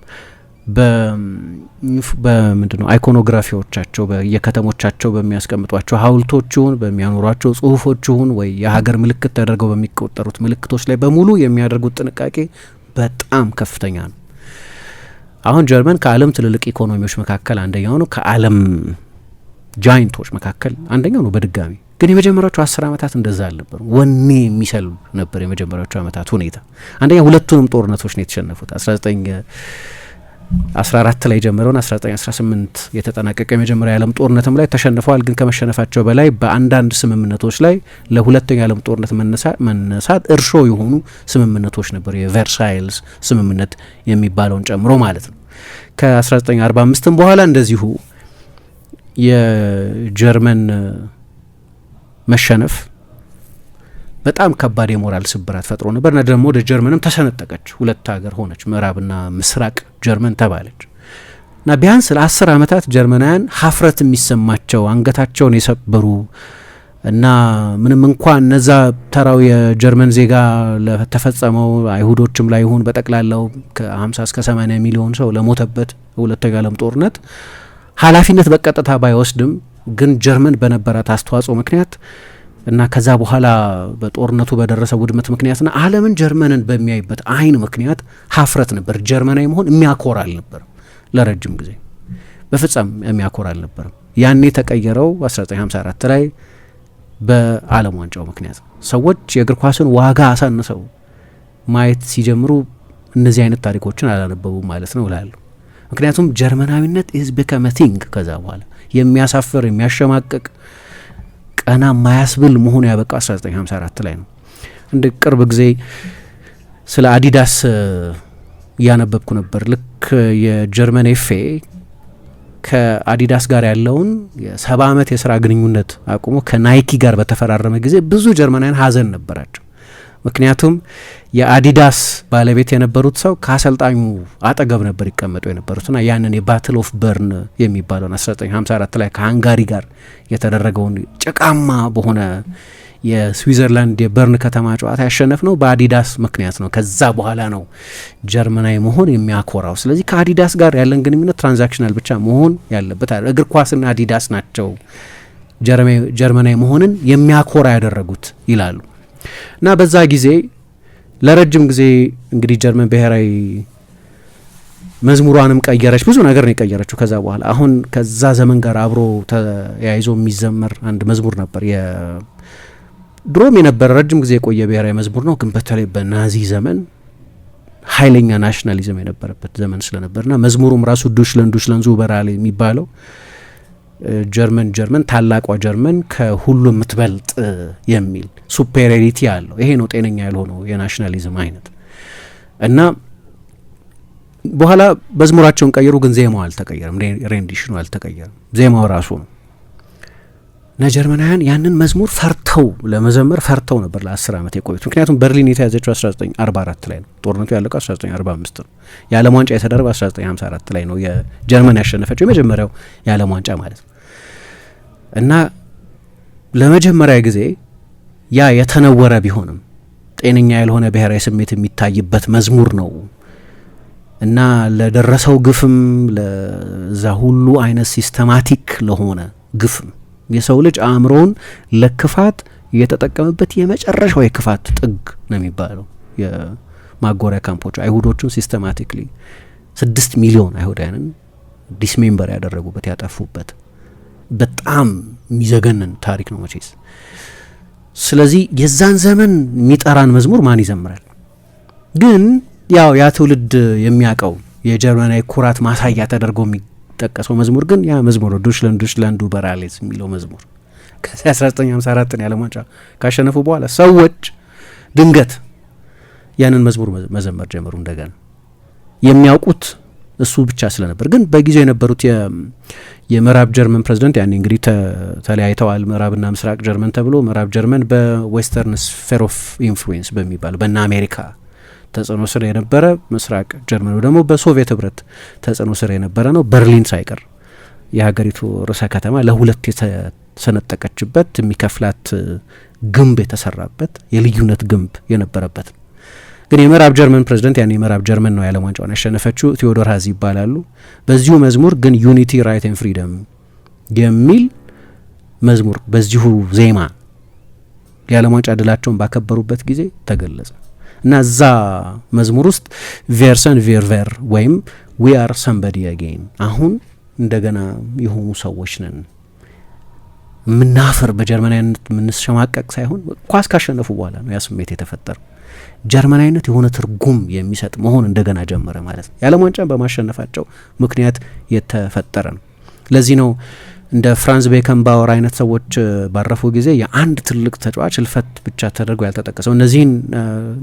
በምንድነው አይኮኖግራፊዎቻቸው በየከተሞቻቸው በሚያስቀምጧቸው ሐውልቶች ይሁን በሚያኖሯቸው ጽሁፎች ይሁን ወይ የሀገር ምልክት ተደርገው በሚቆጠሩት ምልክቶች ላይ በሙሉ የሚያደርጉት ጥንቃቄ በጣም ከፍተኛ ነው። አሁን ጀርመን ከዓለም ትልልቅ ኢኮኖሚዎች መካከል አንደኛው ነው። ከዓለም ጃይንቶች መካከል አንደኛው ነው በድጋሚ። ግን የመጀመሪያዎቹ 10 ዓመታት እንደዛ አልነበሩ። ወኔ የሚሰል ነበር የመጀመሪያዎቹ ዓመታት ሁኔታ። አንደኛ ሁለቱንም ጦርነቶች ነው የተሸነፉት። 1914 ላይ ጀምረውን 1918 የተጠናቀቀ የመጀመሪያ የዓለም ጦርነትም ላይ ተሸንፈዋል። ግን ከመሸነፋቸው በላይ በአንዳንድ ስምምነቶች ላይ ለሁለተኛው የዓለም ጦርነት መነሳት እርሾ የሆኑ ስምምነቶች ነበሩ። የቨርሳይልስ ስምምነት የሚባለውን ጨምሮ ማለት ነው። ከ1945ም በኋላ እንደዚሁ የጀርመን መሸነፍ በጣም ከባድ የሞራል ስብራት ፈጥሮ ነበር እና ደግሞ ወደ ጀርመንም ተሰነጠቀች። ሁለት ሀገር ሆነች፣ ምዕራብና ምስራቅ ጀርመን ተባለች እና ቢያንስ ለ10 ዓመታት ጀርመናውያን ሀፍረት የሚሰማቸው አንገታቸውን የሰበሩ እና ምንም እንኳን እነዛ ተራው የጀርመን ዜጋ ለተፈጸመው አይሁዶችም ላይ ይሁን በጠቅላላው ከ50 እስከ 80 ሚሊዮን ሰው ለሞተበት ሁለተኛው ዓለም ጦርነት ኃላፊነት በቀጥታ ባይወስድም ግን ጀርመን በነበራት አስተዋጽኦ ምክንያት እና ከዛ በኋላ በጦርነቱ በደረሰ ውድመት ምክንያትና ዓለምን ጀርመንን በሚያይበት አይን ምክንያት ሀፍረት ነበር። ጀርመናዊ መሆን የሚያኮራ አልነበርም። ለረጅም ጊዜ በፍጹም የሚያኮራ አልነበርም። ያኔ የተቀየረው 1954 ላይ በዓለም ዋንጫው ምክንያት ሰዎች የእግር ኳስን ዋጋ አሳንሰው ማየት ሲጀምሩ እነዚህ አይነት ታሪኮችን አላነበቡም ማለት ነው እላለሁ። ምክንያቱም ጀርመናዊነት ኢዝ ቢከም አ ቲንግ ከዛ በኋላ የሚያሳፍር የሚያሸማቅቅ ቀና ማያስብል መሆኑ ያበቃው 1954 ላይ ነው። እንደ ቅርብ ጊዜ ስለ አዲዳስ እያነበብኩ ነበር። ልክ የጀርመን ኤፍኤ ከአዲዳስ ጋር ያለውን የ70 ዓመት የስራ ግንኙነት አቁሞ ከናይኪ ጋር በተፈራረመ ጊዜ ብዙ ጀርመናውያን ሀዘን ነበራቸው። ምክንያቱም የአዲዳስ ባለቤት የነበሩት ሰው ከአሰልጣኙ አጠገብ ነበር ይቀመጡ የነበሩትና ያንን የባትል ኦፍ በርን የሚባለውን 1954 ላይ ከሃንጋሪ ጋር የተደረገውን ጭቃማ በሆነ የስዊዘርላንድ የበርን ከተማ ጨዋታ ያሸነፍ ነው በአዲዳስ ምክንያት ነው። ከዛ በኋላ ነው ጀርመናዊ መሆን የሚያኮራው። ስለዚህ ከአዲዳስ ጋር ያለን ግንኙነት ትራንዛክሽናል ብቻ መሆን ያለበት አይደል። እግር ኳስና አዲዳስ ናቸው ጀርመናዊ መሆንን የሚያኮራ ያደረጉት ይላሉ። እና በዛ ጊዜ ለረጅም ጊዜ እንግዲህ ጀርመን ብሔራዊ መዝሙሯንም ቀየረች፣ ብዙ ነገር ነው የቀየረችው። ከዛ በኋላ አሁን ከዛ ዘመን ጋር አብሮ ተያይዞ የሚዘመር አንድ መዝሙር ነበር። ድሮም የነበረ ረጅም ጊዜ የቆየ ብሔራዊ መዝሙር ነው፣ ግን በተለይ በናዚ ዘመን ኃይለኛ ናሽናሊዝም የነበረበት ዘመን ስለነበርና መዝሙሩም ራሱ ዱሽለን ዙበራል የሚባለው ጀርመን ታላቋ ጀርመን ከሁሉ የምትበልጥ የሚል ሱፔሪዮሪቲ አለው። ይሄ ነው ጤነኛ ያልሆነው የናሽናሊዝም አይነት እና በኋላ መዝሙራቸውን ቀየሩ፣ ግን ዜማው አልተቀየረም፣ ሬንዲሽኑ አልተቀየረም፣ ዜማው ራሱ ነው። እና ጀርመናውያን ያንን መዝሙር ፈርተው ለመዘመር ፈርተው ነበር ለ10 ዓመት የቆዩት። ምክንያቱም በርሊን የተያዘችው 1944 ላይ ነው፣ ጦርነቱ ያለቀው 1945 ነው። የዓለም ዋንጫ የተደረገው 1954 ላይ ነው። የጀርመን ያሸነፈችው የመጀመሪያው የዓለም ዋንጫ ማለት ነው። እና ለመጀመሪያ ጊዜ ያ የተነወረ ቢሆንም ጤነኛ ያልሆነ ብሔራዊ ስሜት የሚታይበት መዝሙር ነው እና ለደረሰው ግፍም ለዛ ሁሉ አይነት ሲስተማቲክ ለሆነ ግፍም የሰው ልጅ አእምሮውን ለክፋት የተጠቀመበት የመጨረሻው የክፋት ጥግ ነው የሚባለው። የማጎሪያ ካምፖች አይሁዶቹን ሲስተማቲክሊ 6 ሚሊዮን አይሁዳውያንን ዲስሜምበር ያደረጉበት ያጠፉበት በጣም የሚዘገንን ታሪክ ነው መቼስ። ስለዚህ የዛን ዘመን የሚጠራን መዝሙር ማን ይዘምራል? ግን ያው ያ ትውልድ የሚያውቀው የጀርመናዊ ኩራት ማሳያ ተደርጎ የሚጠቀሰው መዝሙር ግን ያ መዝሙር ዱችላንዱ በራሌዝ የሚለው መዝሙር ከዚህ 1954 የዓለም ዋንጫ ካሸነፉ በኋላ ሰዎች ድንገት ያንን መዝሙር መዘመር ጀመሩ። እንደገና የሚያውቁት እሱ ብቻ ስለነበር። ግን በጊዜው የነበሩት የምዕራብ ጀርመን ፕሬዚደንት ያኔ እንግዲህ ተለያይተዋል፣ ምዕራብና ምስራቅ ጀርመን ተብሎ። ምዕራብ ጀርመን በዌስተርን ስፌር ኦፍ ኢንፍሉዌንስ በሚባለው በእነ አሜሪካ ተጽዕኖ ስር የነበረ፣ ምስራቅ ጀርመን ደግሞ በሶቪየት ህብረት ተጽዕኖ ስር የነበረ ነው። በርሊን ሳይቀር የሀገሪቱ ርዕሰ ከተማ ለሁለት የተሰነጠቀችበት የሚከፍላት ግንብ የተሰራበት የልዩነት ግንብ የነበረበት። ግን የምዕራብ ጀርመን ፕሬዚደንት ያኔ የምዕራብ ጀርመን ነው የዓለም ዋንጫውን ያሸነፈችው፣ ቴዎዶር ሀዚ ይባላሉ። በዚሁ መዝሙር ግን ዩኒቲ ራይት ኤንድ ፍሪደም የሚል መዝሙር በዚሁ ዜማ የዓለም ዋንጫ ድላቸውን ባከበሩበት ጊዜ ተገለጸ እና እዛ መዝሙር ውስጥ ቬርሰን ቬርቨር ወይም ዊ አር ሰምበዲ አጌን፣ አሁን እንደገና የሆኑ ሰዎች ነን፣ የምናፍር በጀርመናዊነት የምንሸማቀቅ ሳይሆን ኳስ ካሸነፉ በኋላ ነው ያ ስሜት የተፈጠረው። ጀርመናዊነት የሆነ ትርጉም የሚሰጥ መሆን እንደገና ጀመረ ማለት ነው። የዓለም ዋንጫን በማሸነፋቸው ምክንያት የተፈጠረ ነው። ለዚህ ነው እንደ ፍራንዝ ቤከንባወር አይነት ሰዎች ባረፉ ጊዜ የአንድ ትልቅ ተጫዋች ህልፈት ብቻ ተደርጎ ያልተጠቀሰው። እነዚህን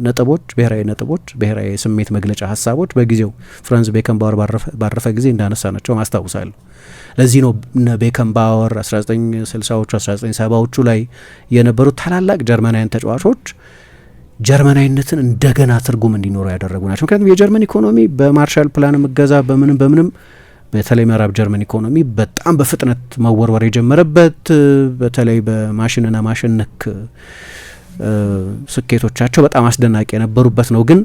ነጥቦች፣ ብሔራዊ ነጥቦች፣ ብሔራዊ ስሜት መግለጫ ሀሳቦች በጊዜው ፍራንዝ ቤከንባወር ባረፈ ጊዜ እንዳነሳናቸው ማስታውሳለሁ። ለዚህ ነው እነ ቤከንባወር 1960ዎቹ 1970ዎቹ ላይ የነበሩት ታላላቅ ጀርመናውያን ተጫዋቾች ጀርመናዊነትን እንደገና ትርጉም እንዲኖረው ያደረጉ ናቸው። ምክንያቱም የጀርመን ኢኮኖሚ በማርሻል ፕላን እገዛ በምንም በተለይ ምዕራብ ጀርመን ኢኮኖሚ በጣም በፍጥነት መወርወር የጀመረበት በተለይ በማሽንና ማሽን ነክ ስኬቶቻቸው በጣም አስደናቂ የነበሩበት ነው። ግን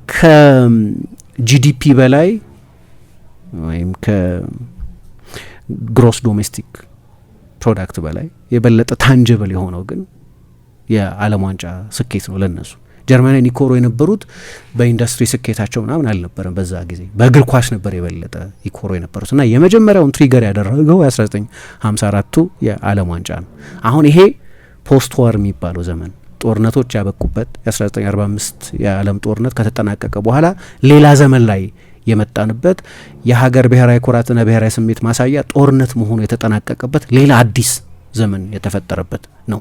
ከጂዲፒ በላይ ወይም ከግሮስ ዶሜስቲክ ፕሮዳክት በላይ የበለጠ ታንጅብል የሆነው ግን የዓለም ዋንጫ ስኬት ነው ለነሱ። ጀርመናውያን ይኮሩ የነበሩት በኢንዱስትሪ ስኬታቸው ምናምን አልነበረም። በዛ ጊዜ በእግር ኳስ ነበር የበለጠ ይኮሩ የነበሩት እና የመጀመሪያውን ትሪገር ያደረገው የ1954ቱ የዓለም ዋንጫ ነው። አሁን ይሄ ፖስት ዋር የሚባለው ዘመን ጦርነቶች ያበቁበት የ1945 የዓለም ጦርነት ከተጠናቀቀ በኋላ ሌላ ዘመን ላይ የመጣንበት የሀገር ብሔራዊ ኩራትና ብሔራዊ ስሜት ማሳያ ጦርነት መሆኑ የተጠናቀቀበት ሌላ አዲስ ዘመን የተፈጠረበት ነው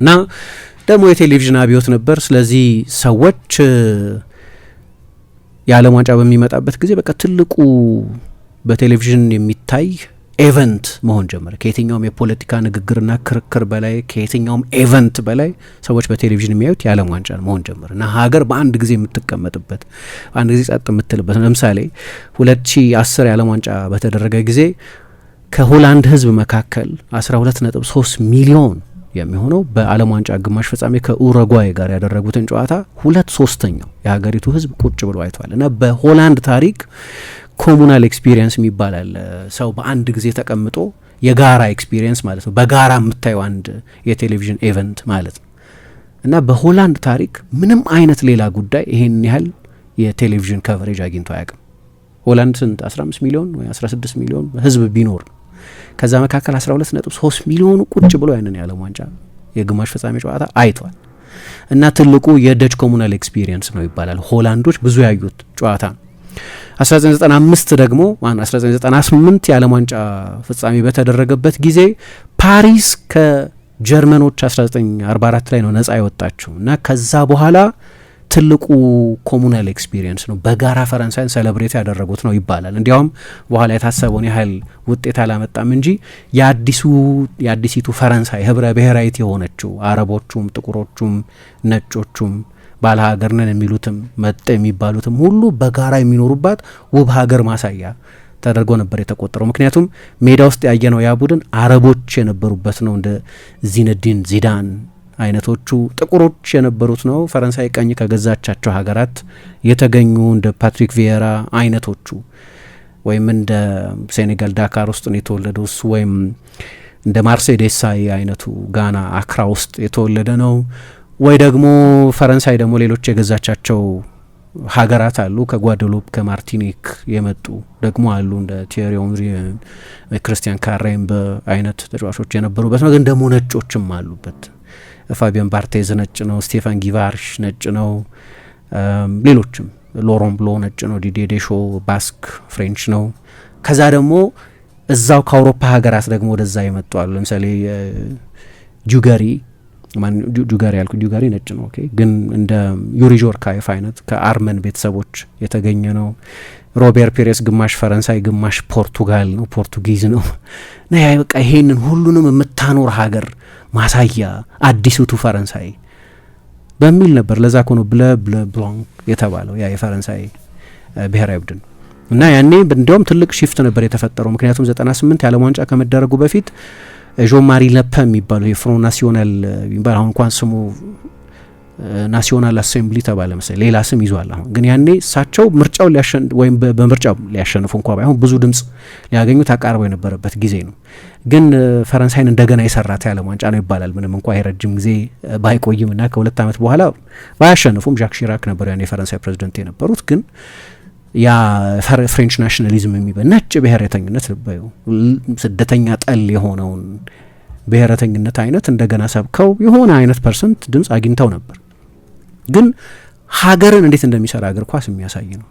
እና ደግሞ የቴሌቪዥን አብዮት ነበር። ስለዚህ ሰዎች የዓለም ዋንጫ በሚመጣበት ጊዜ በቃ ትልቁ በቴሌቪዥን የሚታይ ኤቨንት መሆን ጀመረ። ከየትኛውም የፖለቲካ ንግግርና ክርክር በላይ ከየትኛውም ኤቨንት በላይ ሰዎች በቴሌቪዥን የሚያዩት የዓለም ዋንጫ መሆን ጀመረ እና ሀገር በአንድ ጊዜ የምትቀመጥበት በአንድ ጊዜ ጸጥ የምትልበት። ለምሳሌ 2010 የዓለም ዋንጫ በተደረገ ጊዜ ከሆላንድ ሕዝብ መካከል 12.3 ሚሊዮን የሚሆነው በዓለም ዋንጫ ግማሽ ፍጻሜ ከኡሩጓይ ጋር ያደረጉትን ጨዋታ 2/3 የሀገሪቱ ሕዝብ ቁጭ ብሎ አይቷል እና በሆላንድ ታሪክ ኮሙናል ኤክስፒሪየንስ የሚባል አለ። ሰው በአንድ ጊዜ ተቀምጦ የጋራ ኤክስፒሪየንስ ማለት ነው። በጋራ የምታየው አንድ የቴሌቪዥን ኤቨንት ማለት ነው እና በሆላንድ ታሪክ ምንም አይነት ሌላ ጉዳይ ይሄን ያህል የቴሌቪዥን ከቨሬጅ አግኝቶ አያውቅም። ሆላንድ ስንት 15 ሚሊዮን ወይ 16 ሚሊዮን ህዝብ ቢኖር ነው። ከዛ መካከል 12.3 ሚሊዮኑ ቁጭ ብሎ ያንን የዓለም ዋንጫ የግማሽ ፍጻሜ ጨዋታ አይቷል እና ትልቁ የደች ኮሙናል ኤክስፒሪየንስ ነው ይባላል። ሆላንዶች ብዙ ያዩት ጨዋታ ነው 1995 ደግሞ 1998 የዓለም ዋንጫ ፍጻሜ በተደረገበት ጊዜ ፓሪስ ከጀርመኖች 1944 ላይ ነው ነጻ የወጣችው እና ከዛ በኋላ ትልቁ ኮሙናል ኤክስፒሪየንስ ነው። በጋራ ፈረንሳይን ሴሌብሬት ያደረጉት ነው ይባላል። እንዲያውም በኋላ የታሰበውን ያህል ውጤት አላመጣም እንጂ የአዲሲቱ ፈረንሳይ ህብረ ብሔራዊት የሆነችው አረቦቹም፣ ጥቁሮቹም፣ ነጮቹም ባለ ሀገር ነን የሚሉትም መጤ የሚባሉትም ሁሉ በጋራ የሚኖሩባት ውብ ሀገር ማሳያ ተደርጎ ነበር የተቆጠረው። ምክንያቱም ሜዳ ውስጥ ያየነው ያ ቡድን አረቦች የነበሩበት ነው፣ እንደ ዚነዲን ዚዳን አይነቶቹ ጥቁሮች የነበሩት ነው። ፈረንሳይ ቀኝ ከገዛቻቸው ሀገራት የተገኙ እንደ ፓትሪክ ቪየራ አይነቶቹ ወይም እንደ ሴኔጋል ዳካር ውስጥ ነው የተወለደው እሱ፣ ወይም እንደ ማርሴይ ዴሳይ አይነቱ ጋና አክራ ውስጥ የተወለደ ነው። ወይ ደግሞ ፈረንሳይ ደግሞ ሌሎች የገዛቻቸው ሀገራት አሉ። ከጓደሎፕ ከማርቲኒክ የመጡ ደግሞ አሉ እንደ ቲየሪ ኦንሪ፣ ክርስቲያን ካሬምበ አይነት ተጫዋቾች የነበሩበት ነው። ግን ደግሞ ነጮችም አሉበት። ፋቢያን ባርቴዝ ነጭ ነው፣ ስቴፋን ጊቫርሽ ነጭ ነው፣ ሌሎችም ሎሮን ብሎ ነጭ ነው፣ ዲዴ ዴሾ ባስክ ፍሬንች ነው። ከዛ ደግሞ እዛው ከአውሮፓ ሀገራት ደግሞ ወደዛ ይመጡ አሉ። ለምሳሌ ጁጋሪ ያልኩ ጁጋሪ ነጭ ነው፣ ኦኬ፣ ግን እንደ ዩሪ ጆርካይፍ አይነት ከአርመን ቤተሰቦች የተገኘ ነው። ሮቤር ፒሬስ ግማሽ ፈረንሳይ ግማሽ ፖርቱጋል ነው፣ ፖርቱጊዝ ነው። እና ያ በቃ ይሄንን ሁሉንም የምታኖር ሀገር ማሳያ አዲሱቱ ፈረንሳይ በሚል ነበር። ለዛ ኮኖ ብለ ብላንክ የተባለው ያ የፈረንሳይ ብሔራዊ ቡድን እና ያኔ እንዲያውም ትልቅ ሺፍት ነበር የተፈጠረው። ምክንያቱም 98 የዓለም ዋንጫ ከመደረጉ በፊት ዦን ማሪ ለፐ የሚባለው የፍሮን ናሲዮናል የሚባል አሁን እንኳን ስሙ ናሲዮናል አሴምብሊ ተባለ መሰለኝ፣ ሌላ ስም ይዟል አሁን። ግን ያኔ እሳቸው ምርጫው ወይም በምርጫው ሊያሸንፉ እንኳ ባይሆን ብዙ ድምጽ ሊያገኙ ተቃርበው የነበረበት ጊዜ ነው። ግን ፈረንሳይን እንደገና የሰራት የዓለም ዋንጫ ነው ይባላል። ምንም እንኳ የረጅም ጊዜ ባይቆይም እና ከ2 ዓመት በኋላ ባያሸንፉም ዣክ ሺራክ ነበሩ ያኔ የፈረንሳይ ፕሬዚደንት የነበሩት። ግን ያ ፍሬንች ናሽናሊዝም የሚባል ነጭ ብሔረተኝነት ልባዩ ስደተኛ ጠል የሆነውን ብሔረተኝነት አይነት እንደገና ሰብከው የሆነ አይነት ፐርሰንት ድምጽ አግኝተው ነበር። ግን ሀገርን እንዴት እንደሚሰራ እግር ኳስ የሚያሳይ ነው።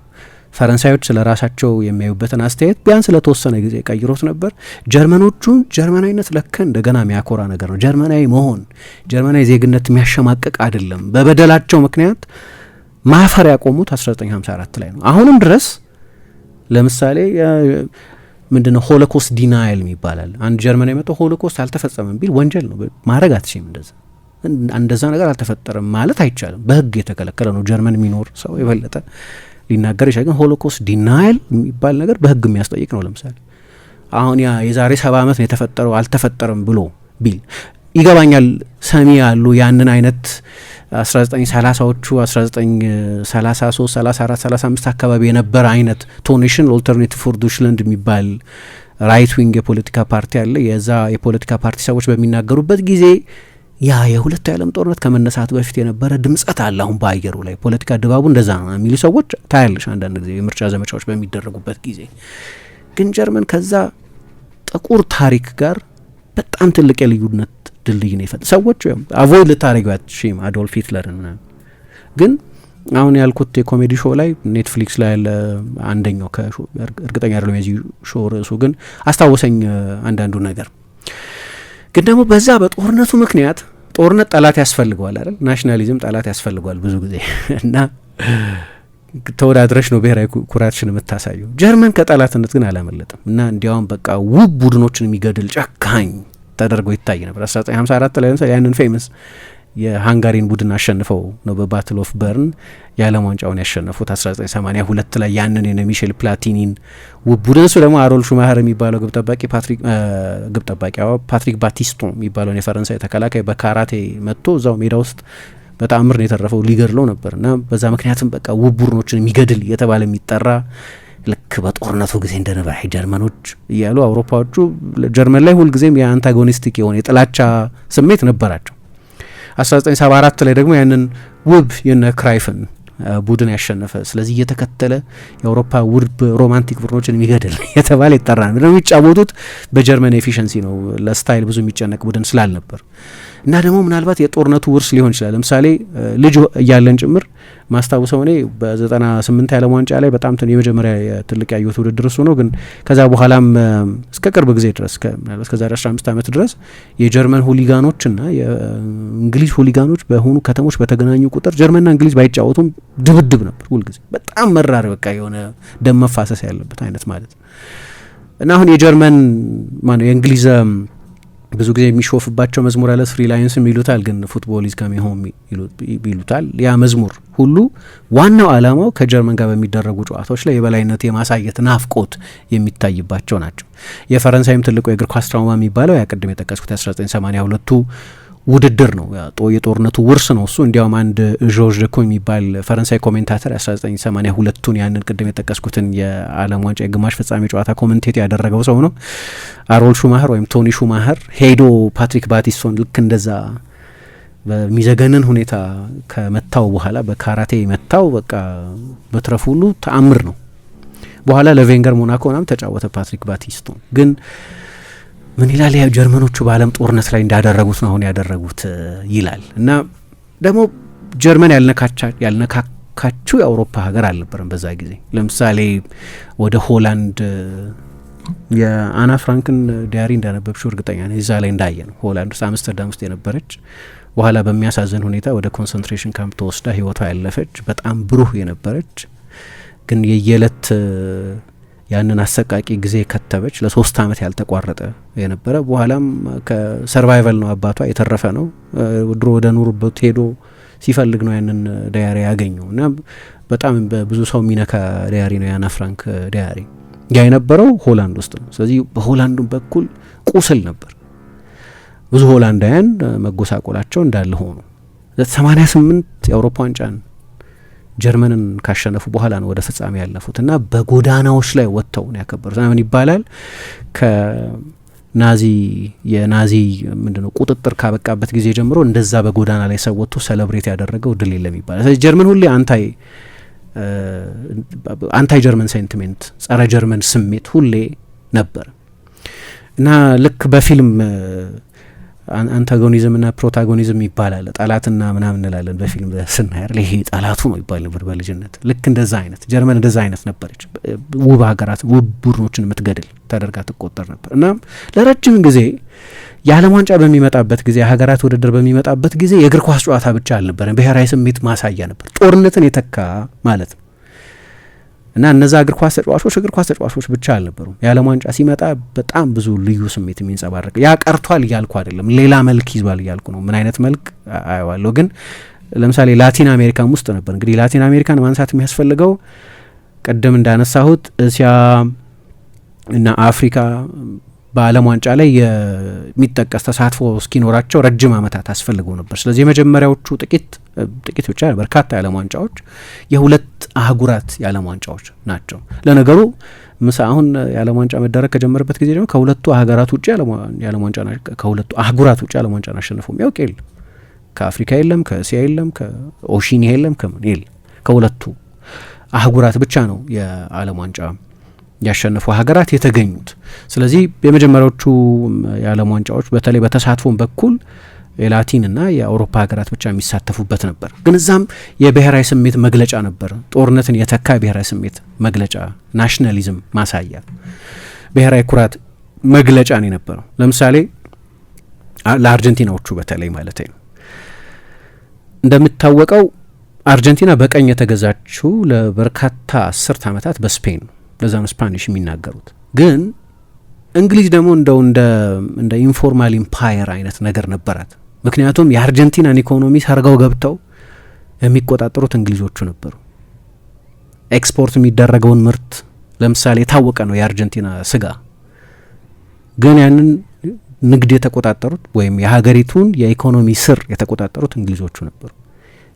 ፈረንሳዮች ስለ ራሳቸው የሚያዩበትን አስተያየት ቢያንስ ለተወሰነ ጊዜ ቀይሮት ነበር። ጀርመኖቹ ጀርመናዊነት ለካ እንደገና የሚያኮራ ነገር ነው። ጀርመናዊ መሆን ጀርመናዊ ዜግነት የሚያሸማቅቅ አይደለም። በበደላቸው ምክንያት ማፈር ያቆሙት 1954 ላይ ነው። አሁንም ድረስ ለምሳሌ ምንድነው ሆሎኮስት ዲናይል ይባላል። አንድ ጀርመናዊ መጥቶ ሆሎኮስት አልተፈጸመም ቢል ወንጀል ነው፣ ማድረግ አትችልም። እንደዛ ነገር አልተፈጠረም ማለት አይቻልም። በህግ የተከለከለ ነው። ጀርመን የሚኖር ሰው የበለጠ ሊናገር ይችላል። ግን ሆሎኮስት ዲናይል የሚባል ነገር በህግ የሚያስጠይቅ ነው። ለምሳሌ አሁን ያ የዛሬ 70 ዓመት ነው የተፈጠረው አልተፈጠረም ብሎ ቢል ይገባኛል። ሰሚ ያሉ ያንን አይነት 1930ዎቹ 1933 34 35 አካባቢ የነበረ አይነት ቶኔሽን ኦልተርኔቲቭ ፎር ዶችላንድ የሚባል ራይት ዊንግ የፖለቲካ ፓርቲ አለ። የዛ የፖለቲካ ፓርቲ ሰዎች በሚናገሩበት ጊዜ ያ የሁለቱ የዓለም ጦርነት ከመነሳት በፊት የነበረ ድምጸት አለ አሁን በአየሩ ላይ ፖለቲካ ድባቡ እንደዛ ነው የሚሉ ሰዎች ታያለሽ አንዳንድ ጊዜ የምርጫ ዘመቻዎች በሚደረጉበት ጊዜ። ግን ጀርመን ከዛ ጥቁር ታሪክ ጋር በጣም ትልቅ የልዩነት ድልድይ ነው የፈጠረው። ሰዎች አቮይድ ልታደርጊው አትችይም አዶልፍ ሂትለርን ምናምን። ግን አሁን ያልኩት የኮሜዲ ሾው ላይ ኔትፍሊክስ ላይ ያለ አንደኛው እርግጠኛ አይደለም የዚህ ሾው ርዕሱ ግን አስታወሰኝ አንዳንዱ ነገር። ግን ደግሞ በዛ በጦርነቱ ምክንያት ጦርነት ጠላት ያስፈልገዋል አይደል? ናሽናሊዝም ጠላት ያስፈልገዋል ብዙ ጊዜ እና ተወዳድረሽ ነው ብሔራዊ ኩራትሽን የምታሳየው። ጀርመን ከጠላትነት ግን አላመለጠም እና እንዲያውም በቃ ውብ ቡድኖችን የሚገድል ጨካኝ ተደርጎ ይታይ ነበር። 1954 ላይ ለምሳሌ ያንን ፌመስ የሃንጋሪን ቡድን አሸንፈው ነው በባትል ኦፍ በርን የዓለም ዋንጫውን ያሸነፉት። 1982 ላይ ያንን የሚሼል ፕላቲኒን ውብ ቡድን እሱ ደግሞ አሮል ሹማኸር የሚባለው ግብ ጠባቂ ፓትሪክ ባቲስቶ የሚባለውን የፈረንሳይ ተከላካይ በካራቴ መጥቶ እዛው ሜዳ ውስጥ በጣም ነው የተረፈው፣ ሊገድለው ነበር እና በዛ ምክንያትም በቃ ውብ ቡድኖችን የሚገድል እየተባለ የሚጠራ ልክ በጦርነቱ ጊዜ እንደነበር ጀርመኖች እያሉ አውሮፓዎቹ ጀርመን ላይ ሁልጊዜም የአንታጎኒስቲክ የሆነ የጥላቻ ስሜት ነበራቸው። 1974 ላይ ደግሞ ያንን ውብ የነ ክራይፍን ቡድን ያሸነፈ። ስለዚህ እየተከተለ የአውሮፓ ውብ ሮማንቲክ ቡድኖችን የሚገድል የተባለ ይጠራ ነው። የሚጫወቱት በጀርመን ኤፊሽንሲ ነው፣ ለስታይል ብዙ የሚጨነቅ ቡድን ስላልነበር እና ደግሞ ምናልባት የጦርነቱ ውርስ ሊሆን ይችላል። ለምሳሌ ልጅ እያለን ጭምር ማስታውሰው እኔ በ98 የዓለም ዋንጫ ላይ በጣም የመጀመሪያ ትልቅ ያየሁት ውድድር እሱ ነው። ግን ከዛ በኋላም እስከ ቅርብ ጊዜ ድረስ ምናልባት ከዛሬ 15 ዓመት ድረስ የጀርመን ሁሊጋኖችና የእንግሊዝ ሁሊጋኖች በሆኑ ከተሞች በተገናኙ ቁጥር ጀርመንና እንግሊዝ ባይጫወቱም ድብድብ ነበር ሁልጊዜ። በጣም መራር በቃ የሆነ ደም መፋሰስ ያለበት አይነት ማለት ነው። እና አሁን የጀርመን የእንግሊዝ ብዙ ጊዜ የሚሾፍባቸው መዝሙር አለ ፍሪ ላይንስም ይሉታል፣ ግን ፉትቦል ኢዝ ካሚንግ ሆም ይሉታል። ያ መዝሙር ሁሉ ዋናው ዓላማው ከጀርመን ጋር በሚደረጉ ጨዋታዎች ላይ የበላይነት የማሳየት ናፍቆት የሚታይባቸው ናቸው። የፈረንሳይም ትልቁ የእግር ኳስ ትራውማ የሚባለው ያ ቅድም የጠቀስኩት 1982ቱ ውድድር ነው። የጦርነቱ ውርስ ነው እሱ። እንዲያውም አንድ ዦርጅ ደኮ የሚባል ፈረንሳይ ኮሜንታተር 1982ቱን ያንን ቅድም የጠቀስኩትን የዓለም ዋንጫ የግማሽ ፍጻሜ ጨዋታ ኮሜንቴት ያደረገው ሰው ነው። አሮል ሹማኸር ወይም ቶኒ ሹማኸር ሄዶ ፓትሪክ ባቲስቶን ልክ እንደዛ በሚዘገንን ሁኔታ ከመታው በኋላ በካራቴ መታው። በቃ በትረፍ ሁሉ ተአምር ነው። በኋላ ለቬንገር ሞናኮ ምናምን ተጫወተ ፓትሪክ ባቲስቶን። ግን ምን ይላል ያ ጀርመኖቹ በዓለም ጦርነት ላይ እንዳደረጉት ነው አሁን ያደረጉት ይላል። እና ደግሞ ጀርመን ያልነካካችው የአውሮፓ ሀገር አልነበረም በዛ ጊዜ። ለምሳሌ ወደ ሆላንድ የአና ፍራንክን ዲያሪ እንዳነበብሽው እርግጠኛ ነኝ። እዛ ላይ እንዳየ ነው ሆላንድ ውስጥ አምስተርዳም ውስጥ የነበረች በኋላ በሚያሳዝን ሁኔታ ወደ ኮንሰንትሬሽን ካምፕ ተወስዳ ህይወቷ ያለፈች በጣም ብሩህ የነበረች ግን የየለት ያንን አሰቃቂ ጊዜ ከተበች ለ3 ዓመት ያልተቋረጠ የነበረ በኋላም ከሰርቫይቫል ነው አባቷ የተረፈ ነው ድሮ ወደ ኑሩበት ሄዶ ሲፈልግ ነው ያንን ዳያሪ ያገኘው። እና በጣም በብዙ ሰው ሚነካ ዳያሪ ነው ያና ፍራንክ ዳያሪ። ያ የነበረው ሆላንድ ውስጥ ነው። ስለዚህ በሆላንዱ በኩል ቁስል ነበር። ብዙ ሆላንዳውያን መጎሳቆላቸው እንዳለ ሆኖ 88 የአውሮፓ ዋንጫን ጀርመንን ካሸነፉ በኋላ ነው ወደ ፍጻሜ ያለፉት። እና በጎዳናዎች ላይ ወጥተው ነው ያከበሩት። ምን ይባላል የናዚ ምንድነው ቁጥጥር ካበቃበት ጊዜ ጀምሮ እንደዛ በጎዳና ላይ ሰው ወጥቶ ሴሌብሬት ያደረገው ድል የለም ይባላል። ስለዚህ ጀርመን ሁሌ አንታይ ጀርመን ሴንቲሜንት ጸረ ጀርመን ስሜት ሁሌ ነበር። እና ልክ በፊልም አንታጎኒዝም እና ፕሮታጎኒዝም ይባላል። ጠላትና ምናምን እንላለን በፊልም ስናየር ይሄ ጠላቱ ነው ይባል ነበር በልጅነት። ልክ እንደዛ አይነት ጀርመን እንደዛ አይነት ነበረች። ውብ ሀገራት ውብ ቡድኖችን የምትገድል ተደርጋ ትቆጠር ነበር። እና ለረጅም ጊዜ የዓለም ዋንጫ በሚመጣበት ጊዜ ሀገራት ውድድር በሚመጣበት ጊዜ የእግር ኳስ ጨዋታ ብቻ አልነበረም፣ ብሔራዊ ስሜት ማሳያ ነበር። ጦርነትን የተካ ማለት ነው። እና እነዛ እግር ኳስ ተጫዋቾች ብቻ አልነበሩም። የዓለም ዋንጫ ሲመጣ በጣም ብዙ ልዩ ስሜት የሚንጸባረቅ ያ ቀርቷል እያልኩ አይደለም፣ ሌላ መልክ ይዟል እያልኩ ነው። ምን አይነት መልክ አየዋለሁ። ግን ለምሳሌ ላቲን አሜሪካም ውስጥ ነበር። እንግዲህ ላቲን አሜሪካን ማንሳት የሚያስፈልገው ቅድም እንዳነሳሁት እስያ እና አፍሪካ በዓለም ዋንጫ ላይ የሚጠቀስ ተሳትፎ እስኪኖራቸው ረጅም ዓመታት አስፈልገው ነበር። ስለዚህ የመጀመሪያዎቹ ጥቂት ብቻ በርካታ የዓለም ዋንጫዎች የሁለት አህጉራት የዓለም ዋንጫዎች ናቸው። ለነገሩ አሁን የዓለም ዋንጫ መደረግ ከጀመረበት ጊዜ ደግሞ ከሁለቱ አህጉራት ውጭ ከሁለቱ አህጉራት ውጭ የዓለም ዋንጫን አሸንፎ የሚያውቅ የለም። ከአፍሪካ የለም፣ ከእስያ የለም፣ ከኦሺኒያ የለም፣ ከምን የለም። ከሁለቱ አህጉራት ብቻ ነው የዓለም ዋንጫ ያሸነፉ ሀገራት የተገኙት። ስለዚህ የመጀመሪያዎቹ የዓለም ዋንጫዎች በተለይ በተሳትፎም በኩል የላቲንና የአውሮፓ ሀገራት ብቻ የሚሳተፉበት ነበር። ግን እዛም የብሔራዊ ስሜት መግለጫ ነበር። ጦርነትን የተካ የብሔራዊ ስሜት መግለጫ፣ ናሽናሊዝም ማሳያ፣ ብሔራዊ ኩራት መግለጫ ነው የነበረው። ለምሳሌ ለአርጀንቲናዎቹ በተለይ ማለት ነው። እንደሚታወቀው አርጀንቲና በቀኝ የተገዛችው ለበርካታ 10 ዓመታት በስፔን ነው። ለዛ ነው ስፓኒሽ የሚናገሩት። ግን እንግሊዝ ደግሞ እንደ ኢንፎርማል ኢምፓየር አይነት ነገር ነበራት። ምክንያቱም የአርጀንቲናን ኢኮኖሚ ሰርገው ገብተው የሚቆጣጠሩት እንግሊዞቹ ነበሩ። ኤክስፖርት የሚደረገውን ምርት ለምሳሌ የታወቀ ነው የአርጀንቲና ስጋ። ግን ያንን ንግድ የተቆጣጠሩት ወይም የሀገሪቱን የኢኮኖሚ ስር የተቆጣጠሩት እንግሊዞቹ ነበሩ።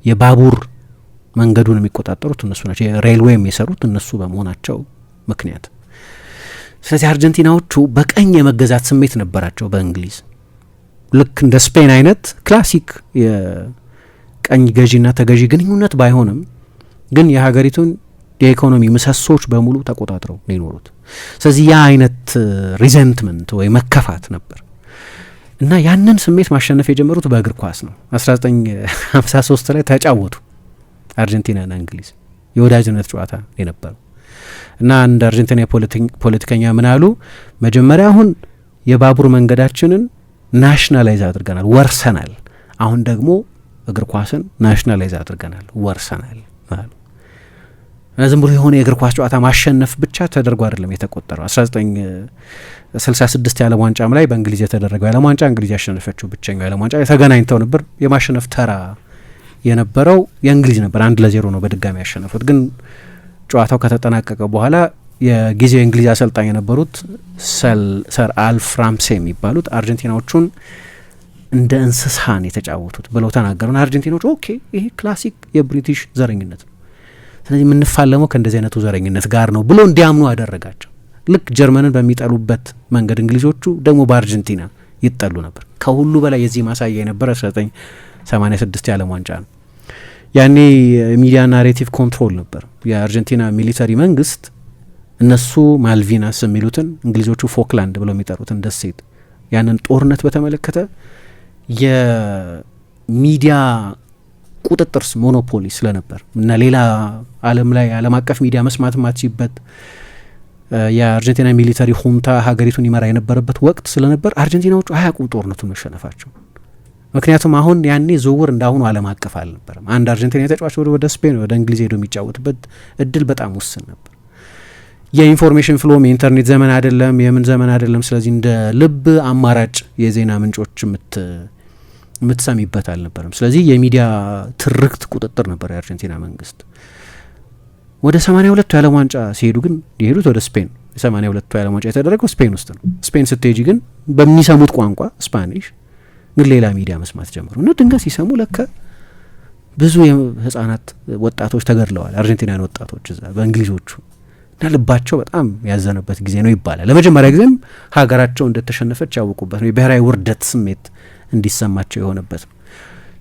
የባቡር መንገዱን የሚቆጣጠሩት እነሱ ናቸው። የሬልዌይም የሰሩት እነሱ በመሆናቸው ምክንያት። ስለዚህ አርጀንቲናዎቹ በቀኝ የመገዛት ስሜት ነበራቸው በእንግሊዝ። ልክ እንደ ስፔን አይነት ክላሲክ የቀኝ ገዢና ተገዢ ግንኙነት ባይሆንም ግን የሀገሪቱን የኢኮኖሚ ምሰሶች በሙሉ ተቆጣጥረው ነው የኖሩት። ስለዚህ ያ አይነት ሪዘንትመንት ወይ መከፋት ነበር እና ያንን ስሜት ማሸነፍ የጀመሩት በእግር ኳስ ነው። 1953 ላይ ተጫወቱ አርጀንቲናና እንግሊዝ የወዳጅነት ጨዋታ የነበረው እና አንድ አርጀንቲና ፖለቲከኛ ምን አሉ፣ መጀመሪያ አሁን የባቡር መንገዳችንን ናሽናላይዝ አድርገናል፣ ወርሰናል። አሁን ደግሞ እግር ኳስን ናሽናላይዝ አድርገናል፣ ወርሰናል አሉ። እና ዝም ብሎ የሆነ የእግር ኳስ ጨዋታ ማሸነፍ ብቻ ተደርጎ አይደለም የተቆጠረው። 1966 የዓለም ዋንጫም ላይ በእንግሊዝ የተደረገው የዓለም ዋንጫ እንግሊዝ ያሸነፈችው ብቸኛው የዓለም ዋንጫ ተገናኝተው ነበር። የማሸነፍ ተራ የነበረው የእንግሊዝ ነበር። 1-0 ነው በድጋሚ ያሸነፉት። ግን ጨዋታው ከተጠናቀቀ በኋላ የጊዜው የእንግሊዝ አሰልጣኝ የነበሩት ሰር አልፍ ራምሴ የሚባሉት አርጀንቲናዎቹን እንደ እንስሳን የተጫወቱት ብለው ተናገሩና አርጀንቲናዎች ኦኬ ይሄ ክላሲክ የብሪቲሽ ዘረኝነት ነው፣ ስለዚህ የምንፋለመው ከእንደዚህ አይነቱ ዘረኝነት ጋር ነው ብሎ እንዲያምኑ አደረጋቸው። ልክ ጀርመንን በሚጠሉበት መንገድ እንግሊዞቹ ደግሞ በአርጀንቲና ይጠሉ ነበር። ከሁሉ በላይ የዚህ ማሳያ የነበረ 1986 የዓለም ዋንጫ ነው። ያኔ ሚዲያ ናሬቲቭ ኮንትሮል ነበር። የአርጀንቲና ሚሊተሪ መንግስት እነሱ ማልቪናስ የሚሉትን እንግሊዞቹ ፎክላንድ ብለው የሚጠሩትን ደሴት ያንን ጦርነት በተመለከተ የሚዲያ ቁጥጥር ሞኖፖሊ ስለነበር እና ሌላ ዓለም ላይ ዓለም አቀፍ ሚዲያ መስማት ማትችበት የአርጀንቲና ሚሊተሪ ሁንታ ሀገሪቱን ይመራ የነበረበት ወቅት ስለነበር አርጀንቲናዎቹ አያውቁም ጦርነቱን መሸነፋቸው። ምክንያቱም አሁን ያኔ ዝውውር እንዳሁኑ ዓለም አቀፍ አልነበረም። አንድ አርጀንቲና ተጫዋች ወደ ስፔን ወደ እንግሊዝ ሄዶ የሚጫወትበት እድል በጣም ውስን ነበር። የኢንፎርሜሽን ፍሎም የኢንተርኔት ዘመን አይደለም፣ የምን ዘመን አይደለም። ስለዚህ እንደ ልብ አማራጭ የዜና ምንጮች የምትሰሚበት አልነበረም። ስለዚህ የሚዲያ ትርክት ቁጥጥር ነበር የአርጀንቲና መንግስት። ወደ 82ቱ የዓለም ዋንጫ ሲሄዱ ግን የሄዱት ወደ ስፔን። የ82ቱ የዓለም ዋንጫ የተደረገው ስፔን ውስጥ ነው። ስፔን ስትሄጂ ግን በሚሰሙት ቋንቋ ስፓኒሽ፣ ግን ሌላ ሚዲያ መስማት ጀመሩ እና ድንገት ሲሰሙ ለካ ብዙ ህጻናት ወጣቶች ተገድለዋል፣ አርጀንቲናን ወጣቶች እዛ በእንግሊዞቹ እና ልባቸው በጣም ያዘነበት ጊዜ ነው ይባላል። ለመጀመሪያ ጊዜም ሀገራቸው እንደተሸነፈች ያወቁበት ነው። የብሔራዊ ውርደት ስሜት እንዲሰማቸው የሆነበት ነው።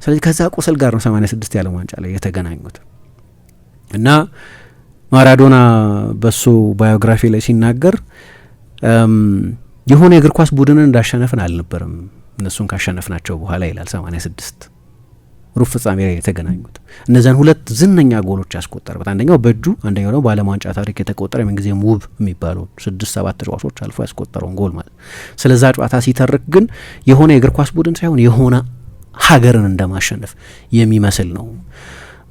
ስለዚህ ከዛ ቁስል ጋር ነው 86 የዓለም ዋንጫ ላይ የተገናኙት እና ማራዶና በሱ ባዮግራፊ ላይ ሲናገር የሆነ የእግር ኳስ ቡድንን እንዳሸነፍን አልነበረም እነሱን ካሸነፍናቸው በኋላ ይላል። 86 ሩብ ፍጻሜ ላይ የተገናኙት እነዚያን ሁለት ዝነኛ ጎሎች ያስቆጠረበት አንደኛው በእጁ አንደኛው ደግሞ በዓለም ዋንጫ ታሪክ የተቆጠረ የምንጊዜም ውብ የሚባለው 6-7 ተጫዋቾች አልፎ ያስቆጠረውን ጎል ማለት። ስለዛ ጨዋታ ሲተርክ ግን የሆነ የእግር ኳስ ቡድን ሳይሆን የሆነ ሀገርን እንደማሸነፍ የሚመስል ነው።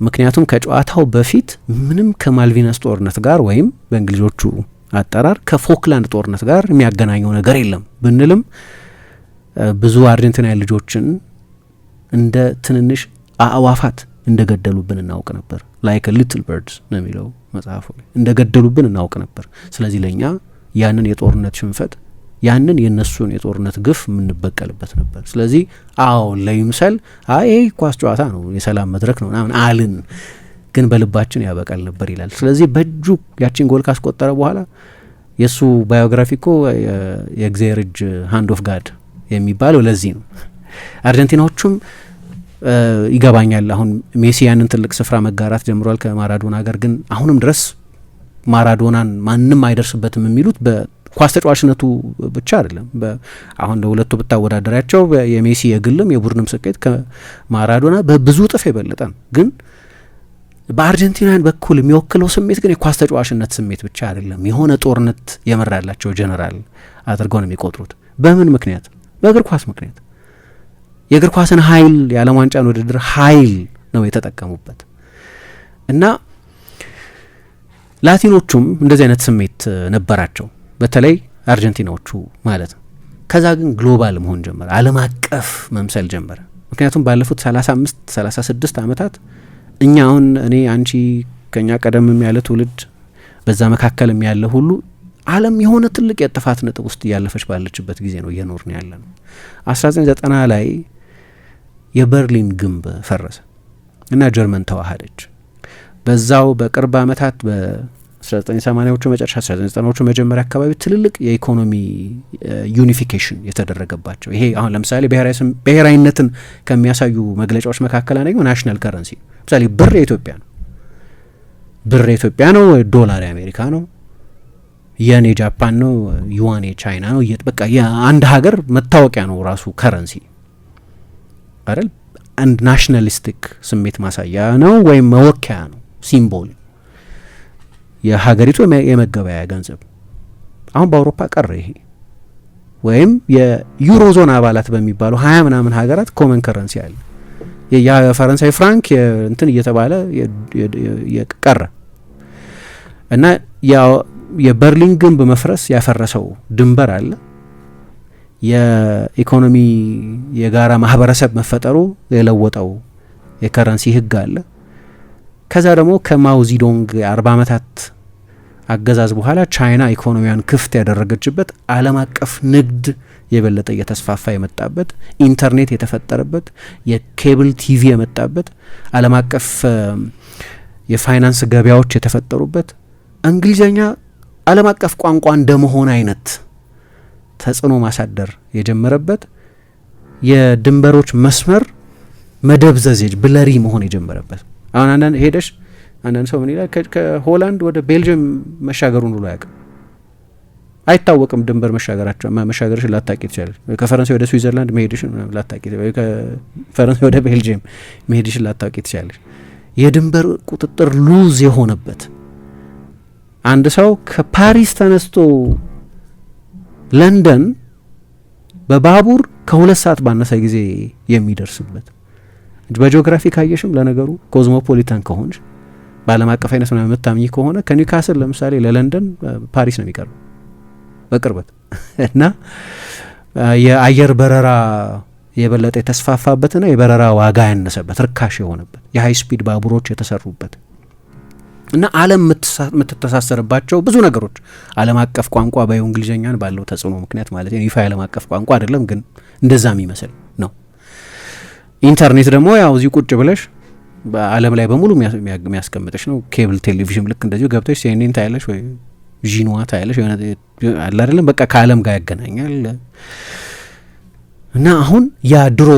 ምክንያቱም ከጨዋታው በፊት ምንም ከማልቪናስ ጦርነት ጋር ወይም በእንግሊዞቹ አጠራር ከፎክላንድ ጦርነት ጋር የሚያገናኘው ነገር የለም ብንልም ብዙ አርጀንቲናዊ ልጆችን እንደ ትንንሽ አእዋፋት እንደገደሉብን እናውቅ ነበር። ላይክ ሊትል በርድስ ነው የሚለው መጽሐፉ ላይ እንደገደሉብን እናውቅ ነበር። ስለዚህ ለእኛ ያንን የጦርነት ሽንፈት ያንን የእነሱን የጦርነት ግፍ የምንበቀልበት ነበር። ስለዚህ አዎ ለይምሰል ይሄ ኳስ ጨዋታ ነው የሰላም መድረክ ነው ምናምን አልን፣ ግን በልባችን ያበቃል ነበር ይላል። ስለዚህ በእጁ ያቺን ጎል ካስቆጠረ በኋላ የእሱ ባዮግራፊ እኮ የእግዚአብሔር እጅ ሃንድ ኦፍ ጋድ የሚባለው ለዚህ ነው። አርጀንቲናዎቹም ይገባኛል አሁን ሜሲ ያንን ትልቅ ስፍራ መጋራት ጀምሯል ከማራዶና ጋር፣ ግን አሁንም ድረስ ማራዶናን ማንም አይደርስበትም የሚሉት በኳስ ተጫዋችነቱ ብቻ አይደለም። አሁን ለሁለቱ ብታወዳደራቸው የሜሲ የግልም የቡድንም ስኬት ከማራዶና በብዙ እጥፍ የበለጠ ነው። ግን በአርጀንቲናን በኩል የሚወክለው ስሜት ግን የኳስ ተጫዋችነት ስሜት ብቻ አይደለም። የሆነ ጦርነት የመራላቸው ጀነራል አድርገው ነው የሚቆጥሩት። በምን ምክንያት? በእግር ኳስ ምክንያት። የእግር ኳስን ኃይል የዓለም ዋንጫን ውድድር ኃይል ነው የተጠቀሙበት እና ላቲኖቹም እንደዚህ አይነት ስሜት ነበራቸው፣ በተለይ አርጀንቲናዎቹ ማለት ነው። ከዛ ግን ግሎባል መሆን ጀመረ፣ ዓለም አቀፍ መምሰል ጀመረ። ምክንያቱም ባለፉት 35-36 ዓመታት እኛ አሁን እኔ አንቺ ከኛ ቀደምም ያለ ትውልድ በዛ መካከልም ያለ ሁሉ ዓለም የሆነ ትልቅ የጥፋት ነጥብ ውስጥ እያለፈች ባለችበት ጊዜ ነው እየኖርን ያለ ነው። 1990 ላይ የበርሊን ግንብ ፈረሰ እና ጀርመን ተዋሃደች። በዛው በቅርብ ዓመታት በ1980ዎቹ መጨረሻ 1990ዎቹ መጀመሪያ አካባቢ ትልልቅ የኢኮኖሚ ዩኒፊኬሽን የተደረገባቸው ይሄ አሁን ለምሳሌ ብሔራዊነትን ከሚያሳዩ መግለጫዎች መካከል አንደኛው ናሽናል ከረንሲ ለምሳሌ ብር የኢትዮጵያ ነው፣ ብር የኢትዮጵያ ነው፣ ዶላር የአሜሪካ ነው፣ የን የጃፓን ነው፣ ዩዋን የቻይና ነው። በቃ የአንድ ሀገር መታወቂያ ነው ራሱ ከረንሲ አይደል? አንድ ናሽናሊስቲክ ስሜት ማሳያ ነው ወይም መወከያ ነው፣ ሲምቦል የሀገሪቱ የመገበያያ ገንዘብ። አሁን በአውሮፓ ቀረ ይሄ። ወይም የዩሮዞን አባላት በሚባሉ 20 ምናምን ሀገራት ኮመን ከረንሲ አለ። የፈረንሳይ ፍራንክ እንትን እየተባለ ቀረ እና የበርሊን ግንብ መፍረስ ያፈረሰው ድንበር አለ። የኢኮኖሚ የጋራ ማህበረሰብ መፈጠሩ የለወጠው የከረንሲ ህግ አለ። ከዛ ደግሞ ከማውዚዶንግ የ40 ዓመታት አገዛዝ በኋላ ቻይና ኢኮኖሚያን ክፍት ያደረገችበት፣ ዓለም አቀፍ ንግድ የበለጠ እየተስፋፋ የመጣበት፣ ኢንተርኔት የተፈጠረበት፣ የኬብል ቲቪ የመጣበት፣ ዓለም አቀፍ የፋይናንስ ገበያዎች የተፈጠሩበት፣ እንግሊዝኛ ዓለም አቀፍ ቋንቋ እንደመሆን አይነት ተጽዕኖ ማሳደር የጀመረበት፣ የድንበሮች መስመር መደብዘዝ ብለሪ መሆን የጀመረበት። አሁን አንዳንድ ሄደሽ አንዳንድ ሰው ምን ይላል፣ ከሆላንድ ወደ ቤልጅየም መሻገሩን ብሎ አያውቅም፣ አይታወቅም። ድንበር መሻገርሽን ላታቂ ትችላለሽ። ከፈረንሳይ ወደ ስዊዘርላንድ መሄድሽን ላታቂ፣ ከፈረንሳይ ወደ ቤልጅየም መሄድሽን ላታቂ ትችላለሽ። የድንበር ቁጥጥር ሉዝ የሆነበት፣ አንድ ሰው ከፓሪስ ተነስቶ ለንደን በባቡር ከ2 ሰዓት ባነሰ ጊዜ የሚደርስበት። በጂኦግራፊ ካየሽም ለነገሩ ኮዝሞፖሊታን ከሆንሽ በዓለም አቀፍ አይነት ምናምን የምታምኚ ከሆነ ከኒውካስል ለምሳሌ ለለንደን ፓሪስ ነው የሚቀርበው በቅርበት እና የአየር በረራ የበለጠ የተስፋፋበትና የበረራ ዋጋ ያነሰበት ርካሽ የሆነበት የሀይ ስፒድ ባቡሮች የተሰሩበት እና ዓለም የምትተሳሰርባቸው ብዙ ነገሮች ዓለም አቀፍ ቋንቋ በእንግሊዝኛን ባለው ተጽዕኖ ምክንያት ማለት ነው። ይፋ ዓለም አቀፍ ቋንቋ አይደለም ግን እንደዛ የሚመስል ነው። ኢንተርኔት ደግሞ ያው እዚህ ቁጭ ብለሽ በዓለም ላይ በሙሉ የሚያስቀምጥሽ ነው። ኬብል ቴሌቪዥን ልክ እንደዚሁ ገብተሽ ሲኤንኤን ታያለሽ ወይ ዢንዋ ታያለሽ አለ አይደለም፣ በቃ ከዓለም ጋር ያገናኛል። እና አሁን ያ ድሮ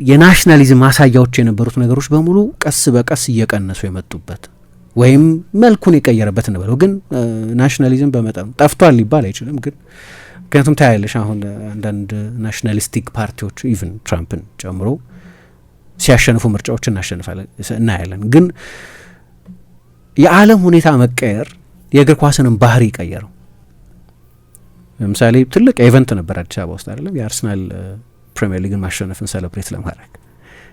የናሽናሊዝም ማሳያዎች የነበሩት ነገሮች በሙሉ ቀስ በቀስ እየቀነሱ የመጡበት ወይም መልኩን የቀየረበት እንበለው። ግን ናሽናሊዝም በመጠኑ ጠፍቷል ሊባል አይችልም። ግን ምክንያቱም ታያለሽ አሁን አንዳንድ ናሽናሊስቲክ ፓርቲዎች ኢቭን ትራምፕን ጨምሮ ሲያሸንፉ ምርጫዎችን እናያለን። ግን የዓለም ሁኔታ መቀየር የእግር ኳስንም ባህሪ ቀየረው። ለምሳሌ ትልቅ ኢቨንት ነበር አዲስ አበባ ውስጥ አይደለም፣ የአርሰናል ፕሪሚየር ሊግን ማሸነፍን ሰለብሬት ለማድረግ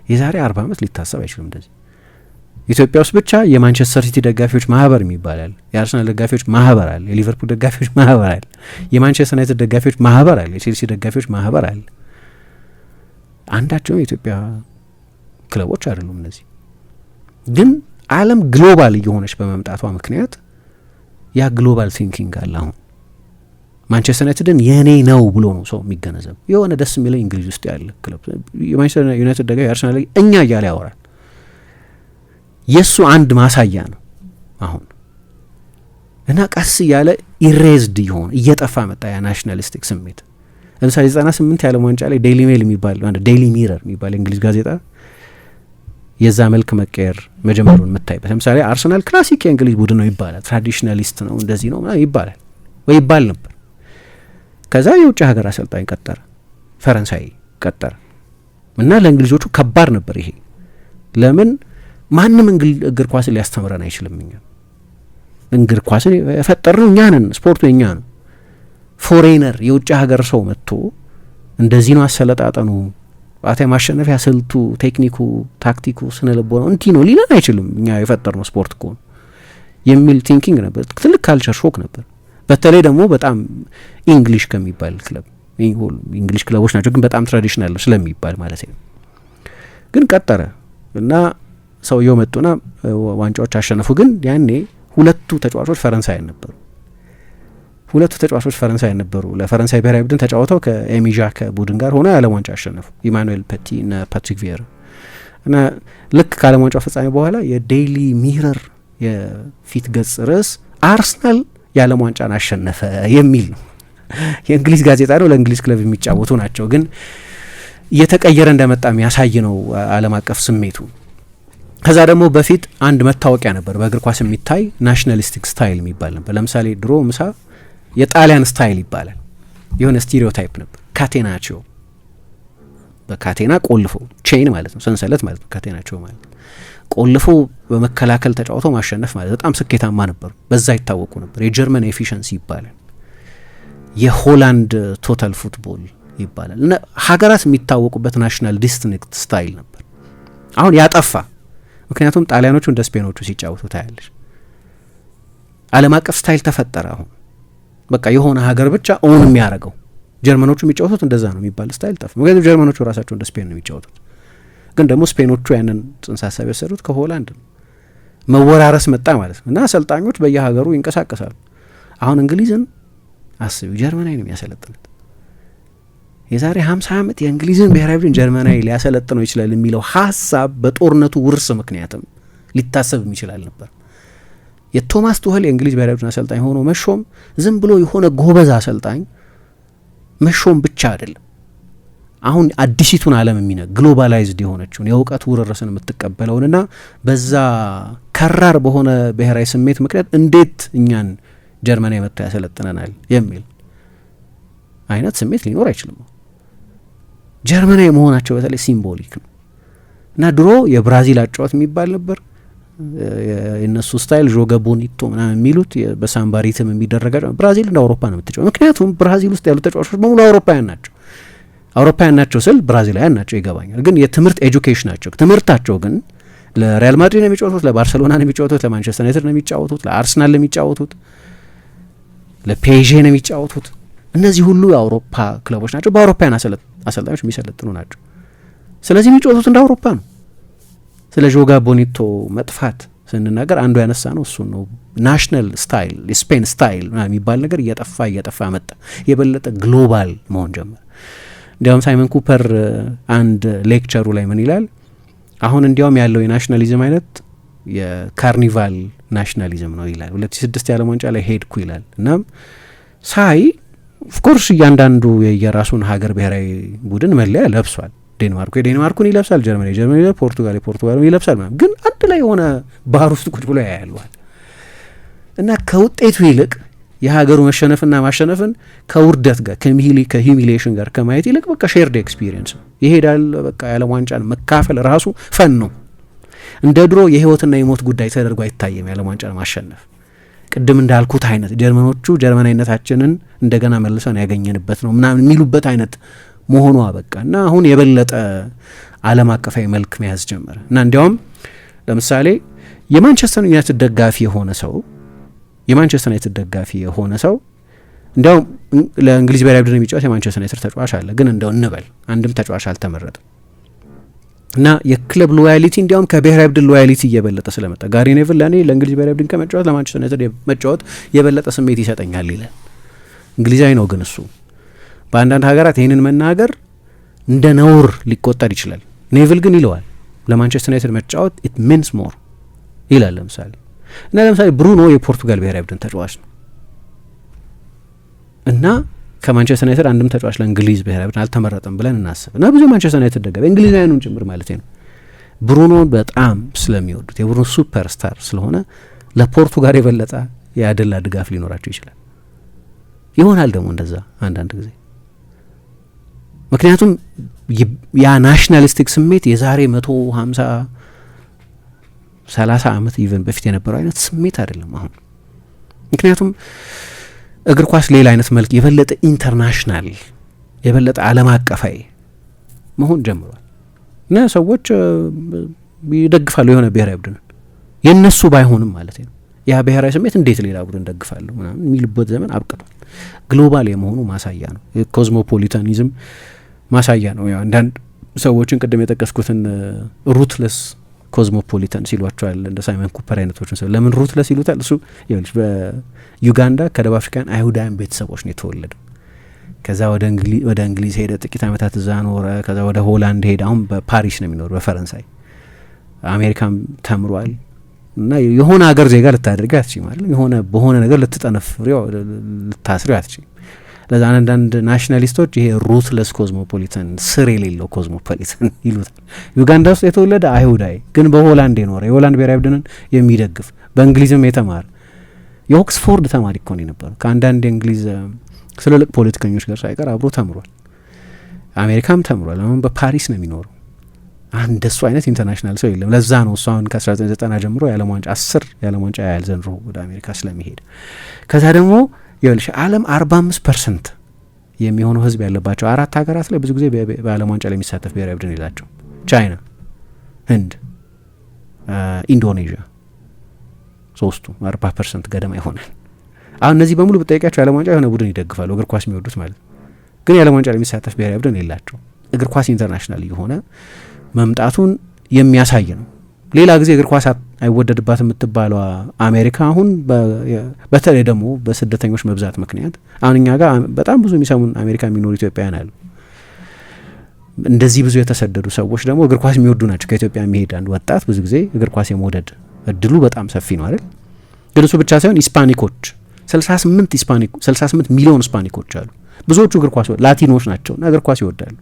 የዛሬ 40 ዓመት ሊታሰብ አይችልም እንደዚህ። ኢትዮጵያ ውስጥ ብቻ የማንቸስተር ሲቲ ደጋፊዎች ማህበር የሚባል አለ፣ የአርሰናል ደጋፊዎች ማህበር አለ፣ የሊቨርፑል ደጋፊዎች ማህበር አለ፣ የማንቸስተር ዩናይትድ ደጋፊዎች ማህበር አለ፣ የቼልሲ ደጋፊዎች ማህበር አለ። አንዳቸውም የኢትዮጵያ ክለቦች አይደሉም እነዚህ። ግን ዓለም ግሎባል እየሆነች በመምጣቷ ምክንያት ያ ግሎባል ቲንኪንግ አለ። አሁን ማንቸስተር ዩናይትድን የኔ ነው ብሎ ነው ሰው የሚገነዘብ። የሆነ ደስ የሚለኝ እንግሊዝ ውስጥ ያለ ክለብ የማንቸስተር ዩናይትድ ደጋፊ አርሰናል እኛ እያለ ያወራል። የእሱ አንድ ማሳያ ነው አሁን። እና ቀስ እያለ ኢሬዝድ ይሆን እየጠፋ መጣ ያ ናሽናሊስቲክ ስሜት። ለምሳሌ 98 የዓለም ዋንጫ ላይ ዴይሊ ሜል የሚባል ዴይሊ ሚረር የሚባል የእንግሊዝ ጋዜጣ የዛ መልክ መቀየር መጀመሩን የምታይበት። ለምሳሌ አርሰናል ክላሲክ የእንግሊዝ ቡድን ነው ይባላል፣ ትራዲሽናሊስት ነው እንደዚህ ነው ይባላል ወይ ይባል ነበር። ከዛ የውጭ ሀገር አሰልጣኝ ቀጠረ፣ ፈረንሳይ ቀጠረ እና ለእንግሊዞቹ ከባድ ነበር ይሄ። ለምን ማንም እግር ኳስን ሊያስተምረን አይችልም። እኛ እግር ኳስን የፈጠርነው እኛ ነን፣ ስፖርቱ የኛ ነው። ፎሬነር የውጭ ሀገር ሰው መጥቶ እንደዚህ ነው አሰለጣጠኑ፣ አታ ማሸነፊያ ስልቱ፣ ቴክኒኩ፣ ታክቲኩ፣ ስነ ልቦናው እንዲህ ነው ሊለን አይችልም። እኛ የፈጠርነው ስፖርት እኮ ነው የሚል ቲንኪንግ ነበር። ትልቅ ካልቸር ሾክ ነበር። በተለይ ደግሞ በጣም ኢንግሊሽ ከሚባል ክለብ፣ ኢንግሊሽ ክለቦች ናቸው ግን በጣም ትራዲሽናል ስለሚባል ማለት ነው። ግን ቀጠረ እና ሰውየው መጡና ዋንጫዎች አሸነፉ። ግን ያኔ ሁለቱ ተጫዋቾች ፈረንሳይ ነበሩ። ለፈረንሳይ ብሔራዊ ቡድን ተጫውተው ከኤሚዣ ከቡድን ጋር ሆነ የዓለም ዋንጫ አሸነፉ። ኢማኑኤል ፔቲ እና ፓትሪክ ቪየራ እና ልክ ከዓለም ዋንጫው ፍጻሜ በኋላ የዴይሊ ሚረር የፊት ገጽ ርዕስ አርሰናል የዓለም ዋንጫን አሸነፈ የሚል ነው። የእንግሊዝ ጋዜጣ ነው፣ ለእንግሊዝ ክለብ የሚጫወቱ ናቸው። ግን እየተቀየረ እንደመጣ የሚያሳይ ነው ዓለም አቀፍ ስሜቱ። ከዛ ደግሞ በፊት አንድ መታወቂያ ነበር በእግር ኳስ የሚታይ ናሽናሊስቲክ ስታይል የሚባል ነበር። ለምሳሌ ድሮ ምሳ የጣሊያን ስታይል ይባላል። የሆነ ስቴሪዮታይፕ ነበር። ካቴናቾ በካቴና ቆልፎ ቼን ማለት ነው፣ ሰንሰለት ማለት ነው። ካቴናቾ ማለት ቆልፎ በመከላከል ተጫውቶ ማሸነፍ ማለት በጣም ስኬታማ ነበሩ። በዛ ይታወቁ ነበር። የጀርመን ኤፊሽንሲ ይባላል። የሆላንድ ቶታል ፉትቦል ይባላል። እና ሀገራት የሚታወቁበት ናሽናል ዲስቲንክት ስታይል ነበር። አሁን ያጠፋ። ምክንያቱም ጣሊያኖቹ እንደ ስፔኖቹ ሲጫወቱ ታያለች። ዓለም አቀፍ ስታይል ተፈጠረ። አሁን በቃ የሆነ ሀገር ብቻ ኦን የሚያደርገው። ጀርመኖቹ የሚጫወቱት እንደዛ ነው የሚባል ስታይል ጠፋ። ምክንያቱም ጀርመኖቹ ራሳቸው እንደ ስፔን ነው የሚጫወቱት። ግን ደግሞ ስፔኖቹ ያንን ጽንሰ ሀሳብ የወሰዱት ከሆላንድ ነው። መወራረስ መጣ ማለት ነው። እና አሰልጣኞች በየሀገሩ ይንቀሳቀሳሉ። አሁን እንግሊዝን አስቢ፣ ጀርመናዊ ነው የሚያሰለጥኑት። የዛሬ 50 ዓመት የእንግሊዝን ብሔራዊ ቡድን ጀርመናዊ ሊያሰለጥነው ይችላል የሚለው ሀሳብ በጦርነቱ ውርስ ምክንያትም ሊታሰብ ይችላል ነበር። የቶማስ ቱኸል የእንግሊዝ ብሔራዊ ቡድን አሰልጣኝ ሆኖ መሾም ዝም ብሎ የሆነ ጎበዝ አሰልጣኝ መሾም ብቻ አይደለም። አሁን አዲሲቱን ዓለም የሚነግ ግሎባላይዝድ የሆነችውን የእውቀት ውርርስን የምትቀበለውንና በዛ ከራር በሆነ ብሔራዊ ስሜት ምክንያት እንዴት እኛን ጀርመናዊ መጥቶ ያሰለጥነናል የሚል አይነት ስሜት ሊኖር አይችልም። ጀርመናዊ መሆናቸው በተለይ ሲምቦሊክ ነው። እና ድሮ የብራዚል አጫወት የሚባል ነበር። የእነሱ ስታይል ጆጋ ቦኒቶ ምናምን የሚሉት በሳምባ ሪትም የሚደረጋቸው። ብራዚል እንደ አውሮፓ ነው የምትጫወተው። ምክንያቱም ብራዚል ውስጥ ያሉ ተጫዋቾች በሙሉ አውሮፓውያን ናቸው። አውሮፓውያን ናቸው ስል ብራዚላውያን ናቸው ይገባኛል። ግን የትምህርት ኤጁኬሽን ናቸው። ትምህርታቸው ግን ለሪያል ማድሪድ ነው የሚጫወቱት፣ ለባርሰሎና ነው የሚጫወቱት፣ ለማንቸስተር ዩናይትድ ነው የሚጫወቱት፣ ለአርሰናል ነው የሚጫወቱት፣ ለፔዤ ነው የሚጫወቱት። እነዚህ ሁሉ የአውሮፓ ክለቦች ናቸው። በአውሮፓውያን አሰልጣኞች የሚሰለጥኑ ናቸው። ስለዚህ የሚጫወቱት እንደ አውሮፓ ነው። ስለ ጆጋ ቦኒቶ መጥፋት ስንናገር አንዱ ያነሳ ነው እሱ ነው። ናሽናል ስታይል የስፔን ስታይል የሚባል ነገር እየጠፋ መጣ። የበለጠ ግሎባል መሆን ጀመረ። እንዲያውም ሳይመን ኩፐር አንድ ሌክቸሩ ላይ ምን ይላል? አሁን እንዲያውም ያለው የናሽናሊዝም አይነት የካርኒቫል ናሽናሊዝም ነው ይላል። 2006 የዓለም ዋንጫ ላይ ሄድኩ ይላል። እናም ሳይ ኦፍኮርስ እያንዳንዱ የራሱን ሀገር ብሔራዊ ቡድን መለያ ለብሷል። ዴንማርኩ የዴንማርኩን ይለብሳል፣ ጀርመኒ የጀርመኒ፣ ፖርቱጋል የፖርቱጋሉን ይለብሳል ምናምን። ግን አንድ ላይ የሆነ ባህር ውስጥ ቁጭ ብሎ ያያለዋል። እና ከውጤቱ ይልቅ የሀገሩ መሸነፍና ማሸነፍን ከውርደት ጋር ከሂሚሊዬሽን ጋር ከማየት ይልቅ በቃ ሼርድ ኤክስፒሪየንስ ይሄዳል። በቃ የዓለም ዋንጫን መካፈል ራሱ ፈን ነው። እንደ ድሮ የህይወትና የሞት ጉዳይ ተደርጎ አይታየም። የዓለም ዋንጫን ማሸነፍ ቅድም እንዳልኩት አይነት ጀርመኖቹ ጀርመናዊነታችንን እንደገና መልሰን ያገኘንበት ነው ምናምን የሚሉበት አይነት መሆኑ አበቃ እና አሁን የበለጠ ዓለም አቀፋዊ መልክ መያዝ ጀመረ። እና እንዲያውም ለምሳሌ የማንቸስተር ዩናይትድ ደጋፊ የሆነ ሰው እንዲያውም ለእንግሊዝ ብሔራዊ ቡድን የሚጫወት የማንቸስተር ዩናይትድ ተጫዋች አለ። ግን እንደው እንበል አንድም ተጫዋች አልተመረጠም። እና የክለብ ሎያሊቲ እንዲያውም ከብሔራዊ ቡድን ሎያሊቲ እየበለጠ ስለመጣ ጋሪ ኔቭል ለእኔ ለእንግሊዝ ብሔራዊ ቡድን ከመጫወት ለማንቸስተር ዩናይትድ መጫወት የበለጠ ስሜት ይሰጠኛል ይላል። እንግሊዛዊ ነው ግን እሱ በአንዳንድ ሀገራት ይህንን መናገር እንደ ነውር ሊቆጠር ይችላል። ኔቭል ግን ይለዋል ለማንቸስተር ዩናይትድ መጫወት ኢት ሚንስ ሞር ይላል። ለምሳሌ ብሩኖ የፖርቱጋል ብሔራዊ ቡድን ተጫዋች ነው እና ከማንቸስተር ዩናይትድ አንድም ተጫዋች ለእንግሊዝ ብሔራዊ ቡድን አልተመረጠም ብለን እናስብ እና ብዙ ማንቸስተር ዩናይትድ ደጋፊ እንግሊዛውያኑን ጭምር ማለት ነው ብሩኖን በጣም ስለሚወዱት የብሩኖ ሱፐር ስታር ስለሆነ ለፖርቱጋል የበለጠ ያደላ ድጋፍ ሊኖራቸው ይችላል ይሆናል ደግሞ እንደዛ አንዳንድ ጊዜ። ምክንያቱም ያ ናሽናሊስቲክ ስሜት የዛሬ 150-30 ዓመት ኢቨን በፊት የነበረው አይነት ስሜት አይደለም አሁን። ምክንያቱም እግር ኳስ ሌላ አይነት መልክ የበለጠ ኢንተርናሽናል የበለጠ ዓለም አቀፋዊ መሆን ጀምሯል እና ሰዎች ይደግፋሉ የሆነ ብሔራዊ ቡድን የነሱ ባይሆንም ማለት ነው። ያ ብሔራዊ ስሜት እንዴት ሌላ ቡድን ደግፋለሁ ምናምን የሚልበት ዘመን አብቅቷል። ግሎባል የመሆኑ ማሳያ ነው። የኮዝሞፖሊታኒዝም ማሳያ ነው። ያው አንዳንድ ሰዎችን ቅድም የጠቀስኩትን ሩትለስ ኮዝሞፖሊታን ሲሏቸዋል እንደ ሳይመን ኩፐር አይነቶችን ሰው ለምን ሩትለስ ይሉታል? እሱ ይኸውልሽ በዩጋንዳ ከደቡብ አፍሪካን አይሁዳውያን ቤተሰቦች ነው የተወለደው። ከዛ ወደ እንግሊዝ ሄደ፣ ጥቂት ዓመታት እዛ ኖረ። ከዛ ወደ ሆላንድ ሄደ። አሁን በፓሪስ ነው የሚኖር፣ በፈረንሳይ አሜሪካም ተምሯል። እና የሆነ ሀገር ዜጋ ልታደርጊ አትችይም ማለት የሆነ በሆነ ነገር ልትጠነፍሪው ልታስሪው አትችይም። ለዛ አንዳንድ ናሽናሊስቶች ይሄ ሩትለስ ኮዝሞፖሊታን ስር የሌለው ኮዝሞፖሊታን ይሉታል። ዩጋንዳ ውስጥ የተወለደ አይሁዳዊ ግን በሆላንድ የኖረ የሆላንድ ብሔራዊ ቡድንን የሚደግፍ በእንግሊዝም የተማረ የኦክስፎርድ ተማሪ እኮ ነው የነበረው። ከአንዳንድ የእንግሊዝ ትልልቅ ፖለቲከኞች ጋር ሳይቀር አብሮ ተምሯል። አሜሪካም ተምሯል። አሁን በፓሪስ ነው የሚኖረው። እንደሱ አይነት ኢንተርናሽናል ሰው የለም። ለዛ ነው እሱ አሁን ከ1990 ጀምሮ የዓለም ዋንጫ 10 የዓለም ዋንጫ ያህል ዘንድሮ ወደ አሜሪካ ስለሚሄድ። ከዛ ደግሞ ይኸውልሽ ዓለም 45% የሚሆነው ህዝብ ያለባቸው 4 ሀገራት ላይ ብዙ ጊዜ በዓለም ዋንጫ ላይ የሚሳተፍ ብሔራዊ ቡድን የላቸው። ቻይና፣ ህንድ፣ ኢንዶኔዥያ ሶስቱ 40% ገደማ ይሆናል። አሁን እነዚህ በሙሉ ብጠይቃቸው የዓለም ዋንጫ የሆነ ቡድን ይደግፋሉ፣ እግር ኳስ የሚወዱት ማለት ነው። ግን የዓለም ዋንጫ ላይ የሚሳተፍ ብሔራዊ ቡድን የላቸው። እግር ኳስ ኢንተርናሽናል የሆነ መምጣቱን የሚያሳይ ነው። ሌላ ጊዜ እግር ኳስ አይወደድባት የምትባለው አሜሪካ አሁን በተለይ ደግሞ በስደተኞች መብዛት ምክንያት አሁን እኛ ጋር በጣም ብዙ የሚሰሙን አሜሪካ የሚኖሩ ኢትዮጵያውያን አሉ። እንደዚህ ብዙ የተሰደዱ ሰዎች ደግሞ እግር ኳስ የሚወዱ ናቸው። ከኢትዮጵያ የሚሄድ አንድ ወጣት ብዙ ጊዜ እግር ኳስ የመውደድ እድሉ በጣም ሰፊ ነው አይደል? ግን እሱ ብቻ ሳይሆን ኢስፓኒኮች 68 ሚሊዮን ኢስፓኒኮች አሉ። ብዙዎቹ እግር ኳስ ላቲኖች ናቸውና እግር ኳስ ይወዳሉ።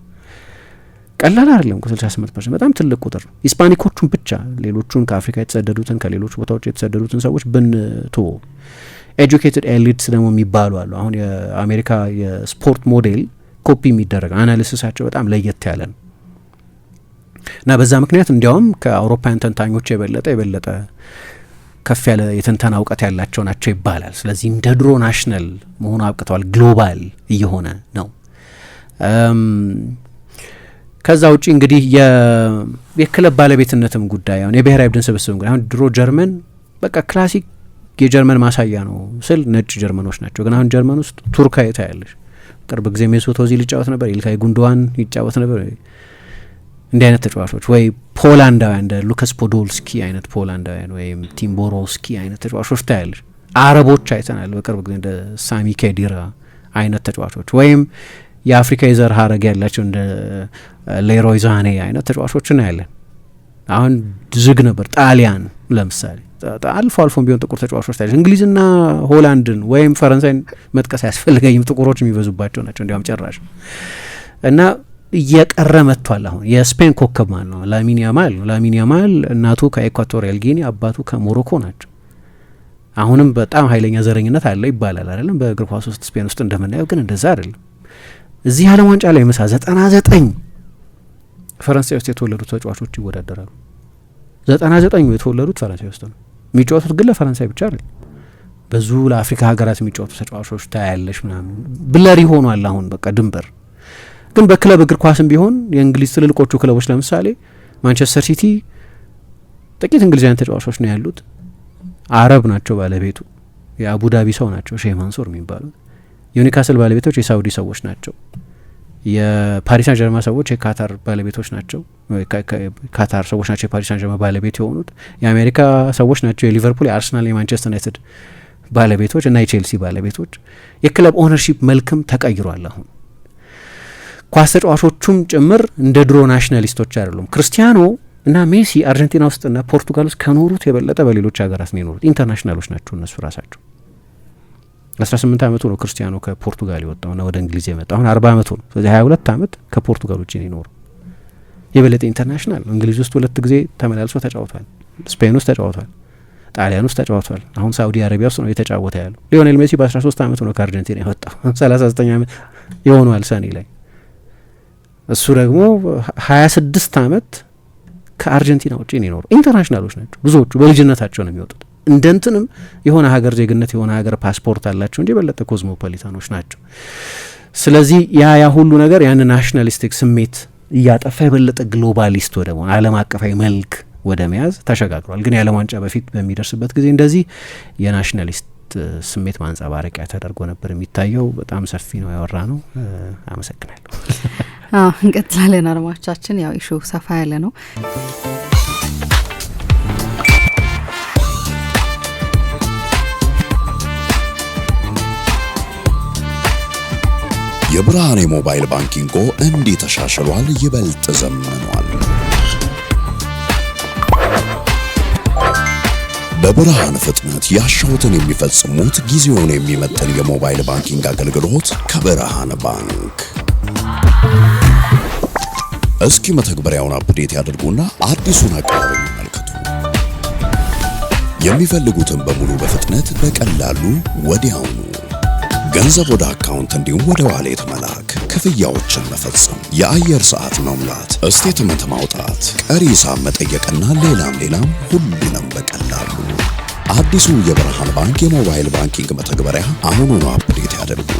ቀላል አይደለም እኮ 68% በጣም ትልቅ ቁጥር ነው። ኢስፓኒኮቹን ብቻ ሌሎቹን ከአፍሪካ የተሰደዱትን ከሌሎች ቦታዎች የተሰደዱትን ሰዎች ብንቶ ኤጁኬትድ ኤሊትስ ደግሞ የሚባሉ አሉ። አሁን የአሜሪካ የስፖርት ሞዴል ኮፒ የሚደረግ አናሊሲሳቸው በጣም ለየት ያለ ነው እና በዛ ምክንያት እንዲያውም ከአውሮፓውያን ተንታኞች የበለጠ ከፍ ያለ የትንተና እውቀት ያላቸው ናቸው ይባላል። ስለዚህ እንደ ድሮ ናሽናል መሆኑ አብቅተዋል፣ ግሎባል እየሆነ ነው። ከዛ ውጪ እንግዲህ የክለብ ባለቤትነትም ጉዳይ አሁን የብሔራዊ ቡድን ስብስብ እንግዲህ አሁን ድሮ ጀርመን በቃ ክላሲክ የጀርመን ማሳያ ነው ስል ነጭ ጀርመኖች ናቸው። ግን አሁን ጀርመን ውስጥ ቱርካዊ ታያለሽ። ቅርብ ጊዜ ሜሶት ኦዚል ይጫወት ነበር፣ ኢልካይ ጉንዶዋን ይጫወት ነበር። እንዲህ አይነት ተጫዋቾች ወይ ፖላንዳውያን እንደ ሉካስ ፖዶልስኪ አይነት ፖላንዳውያን ወይም ቲምቦሮስኪ አይነት ተጫዋቾች ታያለሽ። አረቦች አይተናል በቅርብ ጊዜ እንደ ሳሚ ኬዲራ አይነት ተጫዋቾች ወይም የአፍሪካ የዘር ሀረግ ያላቸው እንደ ሌሮይ ዛኔ አይነት ተጫዋቾች እናያለን። አሁን ዝግ ነበር። ጣሊያን ለምሳሌ አልፎ አልፎም ቢሆን ጥቁር ተጫዋቾች ታያለሽ። እንግሊዝና ሆላንድን ወይም ፈረንሳይን መጥቀስ አያስፈልገኝም፣ ጥቁሮች የሚበዙባቸው ናቸው እንዲያውም ጭራሽ እና እየቀረ መጥቷል። አሁን የስፔን ኮከብ ማን ነው? ላሚን ያማል ነው። ላሚን ያማል እናቱ ከኢኳቶሪያል ጊኒ አባቱ ከሞሮኮ ናቸው። አሁንም በጣም ኃይለኛ ዘረኝነት አለ ይባላል አይደለም በእግር ኳስ ውስጥ ስፔን ውስጥ እንደምናየው፣ ግን እንደዛ አይደለም። እዚህ ዓለም ዋንጫ ላይ ምሳ 99 ፈረንሳይ ውስጥ የተወለዱ ተጫዋቾች ይወዳደራሉ። 99 የተወለዱት ፈረንሳይ ውስጥ ነው። የሚጫወቱት ግን ለፈረንሳይ ብቻ አይደለም፣ ብዙ ለአፍሪካ ሀገራት የሚጫወቱ ተጫዋቾች ታያለሽ ምናምን። ብለር ይሆኗል አሁን በቃ ድንበር። ግን በክለብ እግር ኳስም ቢሆን የእንግሊዝ ትልልቆቹ ክለቦች ለምሳሌ ማንቸስተር ሲቲ ጥቂት እንግሊዛውያን ተጫዋቾች ነው ያሉት። አረብ ናቸው ባለቤቱ፣ የአቡዳቢ ሰው ናቸው ሼህ ማንሱር የሚባሉት። የኒውካስል ባለቤቶች የሳውዲ ሰዎች ናቸው። የፓሪስ ሳን ጀርማ ሰዎች የካታር ባለቤቶች ናቸው። ካታር ሰዎች ናቸው የፓሪስ ሳን ጀርማ ባለቤት የሆኑት። የአሜሪካ ሰዎች ናቸው የሊቨርፑል፣ የአርሰናል፣ የማንቸስተር ዩናይትድ ባለቤቶች እና የቼልሲ ባለቤቶች። የክለብ ኦነርሺፕ መልክም ተቀይሯል። አሁን ኳስ ተጫዋቾቹም ጭምር እንደ ድሮ ናሽናሊስቶች አይደሉም። ክርስቲያኖ እና ሜሲ አርጀንቲና ውስጥና ፖርቱጋል ውስጥ ከኖሩት የበለጠ በሌሎች ሀገራት ነው የኖሩት። ኢንተርናሽናሎች ናቸው እነሱ ራሳቸው። 18 ዓመቱ ነው ክርስቲያኖ ከፖርቱጋል የወጣውና ወደ እንግሊዝ የመጣው። አሁን 40 ዓመቱ ነው። ስለዚህ 22 ዓመት ከፖርቱጋል ውጭ ነው የኖረው። የበለጠ ኢንተርናሽናል ነው። እንግሊዝ ውስጥ 2 ጊዜ ተመላልሶ ተጫውቷል። ስፔን ውስጥ ተጫውቷል። ጣሊያን ውስጥ ተጫውቷል። አሁን ሳኡዲ አረቢያ ውስጥ ነው የተጫወተ ያለው። ሊዮኔል ሜሲ በ13 ዓመቱ ነው ከአርጀንቲና የወጣው። 39 ዓመት የሆነዋል ሰኔ ላይ። እሱ ደግሞ 26 ዓመት ከአርጀንቲና ውጭ ነው የኖረው። ኢንተርናሽናሎች ናቸው ብዙዎቹ። በልጅነታቸው ነው የሚወጡት። እንደንትንም የሆነ ሀገር ዜግነት የሆነ ሀገር ፓስፖርት አላቸው እንጂ የበለጠ ኮዝሞፖሊታኖች ናቸው። ስለዚህ ያ ሁሉ ነገር ያን ናሽናሊስቲክ ስሜት እያጠፋ የበለጠ ግሎባሊስት ወደ መሆን ዓለም አቀፋዊ መልክ ወደ መያዝ ተሸጋግሯል። ግን የዓለም ዋንጫ በፊት በሚደርስበት ጊዜ እንደዚህ የናሽናሊስት ስሜት ማንጸባረቂያ ተደርጎ ነበር የሚታየው። በጣም ሰፊ ነው ያወራ ነው። አመሰግናለሁ። እንቀጥላለን። አድማጮቻችን ያው ኢሹ ሰፋ ያለ ነው። የብርሃኔ ሞባይል ባንኪንጎ እንዲህ ተሻሽሏል፣ ይበልጥ ዘምኗል። በብርሃን ፍጥነት ያሻውትን የሚፈጽሙት ጊዜውን የሚመጥን የሞባይል ባንኪንግ አገልግሎት ከብርሃን ባንክ። እስኪ መተግበሪያውን አፕዴት ያድርጉና አዲሱን አቀራረብ ይመልከቱ። የሚፈልጉትን በሙሉ በፍጥነት በቀላሉ ወዲያውኑ ገንዘብ ወደ አካውንት እንዲሁም ወደ ዋሌት መላክ፣ ክፍያዎችን መፈጸም፣ የአየር ሰዓት መሙላት፣ ስቴትመንት ማውጣት፣ ቀሪ ሂሳብ መጠየቅና ሌላም ሁሉንም በቀላሉ። አዲሱ የብርሃን ባንክ የሞባይል ባንኪንግ መተግበሪያ አሁኑኑ አፕዴት ያድርጉ።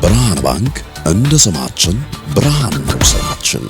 ብርሃን ባንክ እንደ ስማችን ብርሃን ነው ስራችን።